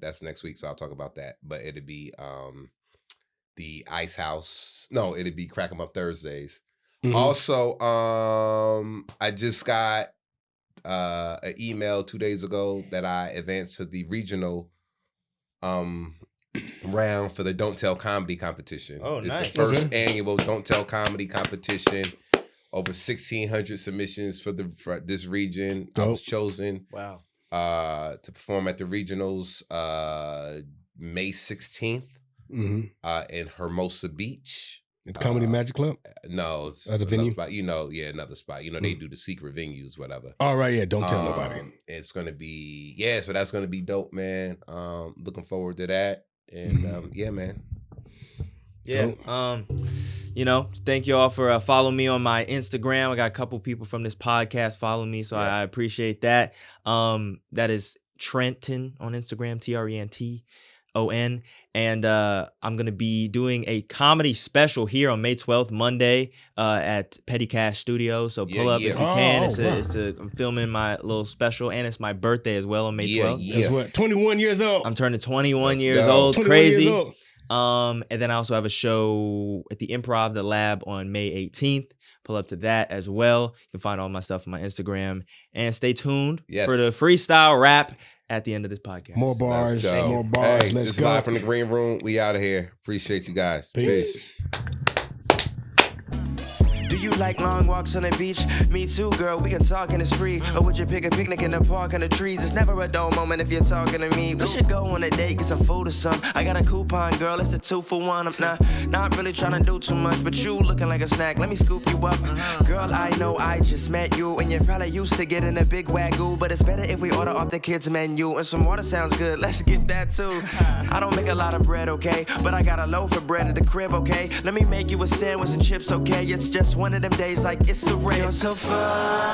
that's next week, so I'll talk about that. But it'd be the Ice House. No, it'd be Crack 'em Up Thursdays. Mm-hmm. Also, I just got an email 2 days ago that I advanced to the regional round for the Don't Tell Comedy competition. Oh, nice. It's the first annual Don't Tell Comedy competition. Over 1,600 submissions for this region. Dope. I was chosen. Wow. To perform at the regionals May 16th in Hermosa Beach. At Comedy Magic Club? No, it's the venue? Spot. Another spot. They do the secret venues, whatever. All right, yeah. Don't tell nobody. It's gonna be so that's gonna be dope, man. Looking forward to that. And yeah, man. Yeah. Thank you all for following me on my Instagram. I got a couple people from this podcast following me, so I appreciate that. That is Trenton on Instagram, TRENTON. And I'm going to be doing a comedy special here on May 12th, Monday, at Petty Cash Studios. So pull up if you can. I'm filming my little special, and it's my birthday as well on May 12th. That's what, 21 years old. I'm turning 21 years old. Crazy. Years old. And then I also have a show at the Improv, The Lab, on May 18th. Pull up to that as well. You can find all my stuff on my Instagram. And stay tuned for the freestyle rap at the end of this podcast. More bars. Hey, let's go. Live from the green room. We out of here. Appreciate you guys. Peace. Do you like long walks on the beach? Me too, girl, we can talk and it's free. Or would you pick a picnic in the park under the trees? It's never a dull moment if you're talking to me. We should go on a date, get some food or some. I got a coupon, girl, it's a 2-for-1. I'm not really trying to do too much, but you looking like a snack, let me scoop you up. Girl, I know I just met you, and you're probably used to getting a big wagyu, but it's better if we order off the kids' menu. And some water sounds good, let's get that too. I don't make a lot of bread, okay? But I got a loaf of bread at the crib, okay? Let me make you a sandwich and chips, okay? It's just one of them days like it's surreal, so fun.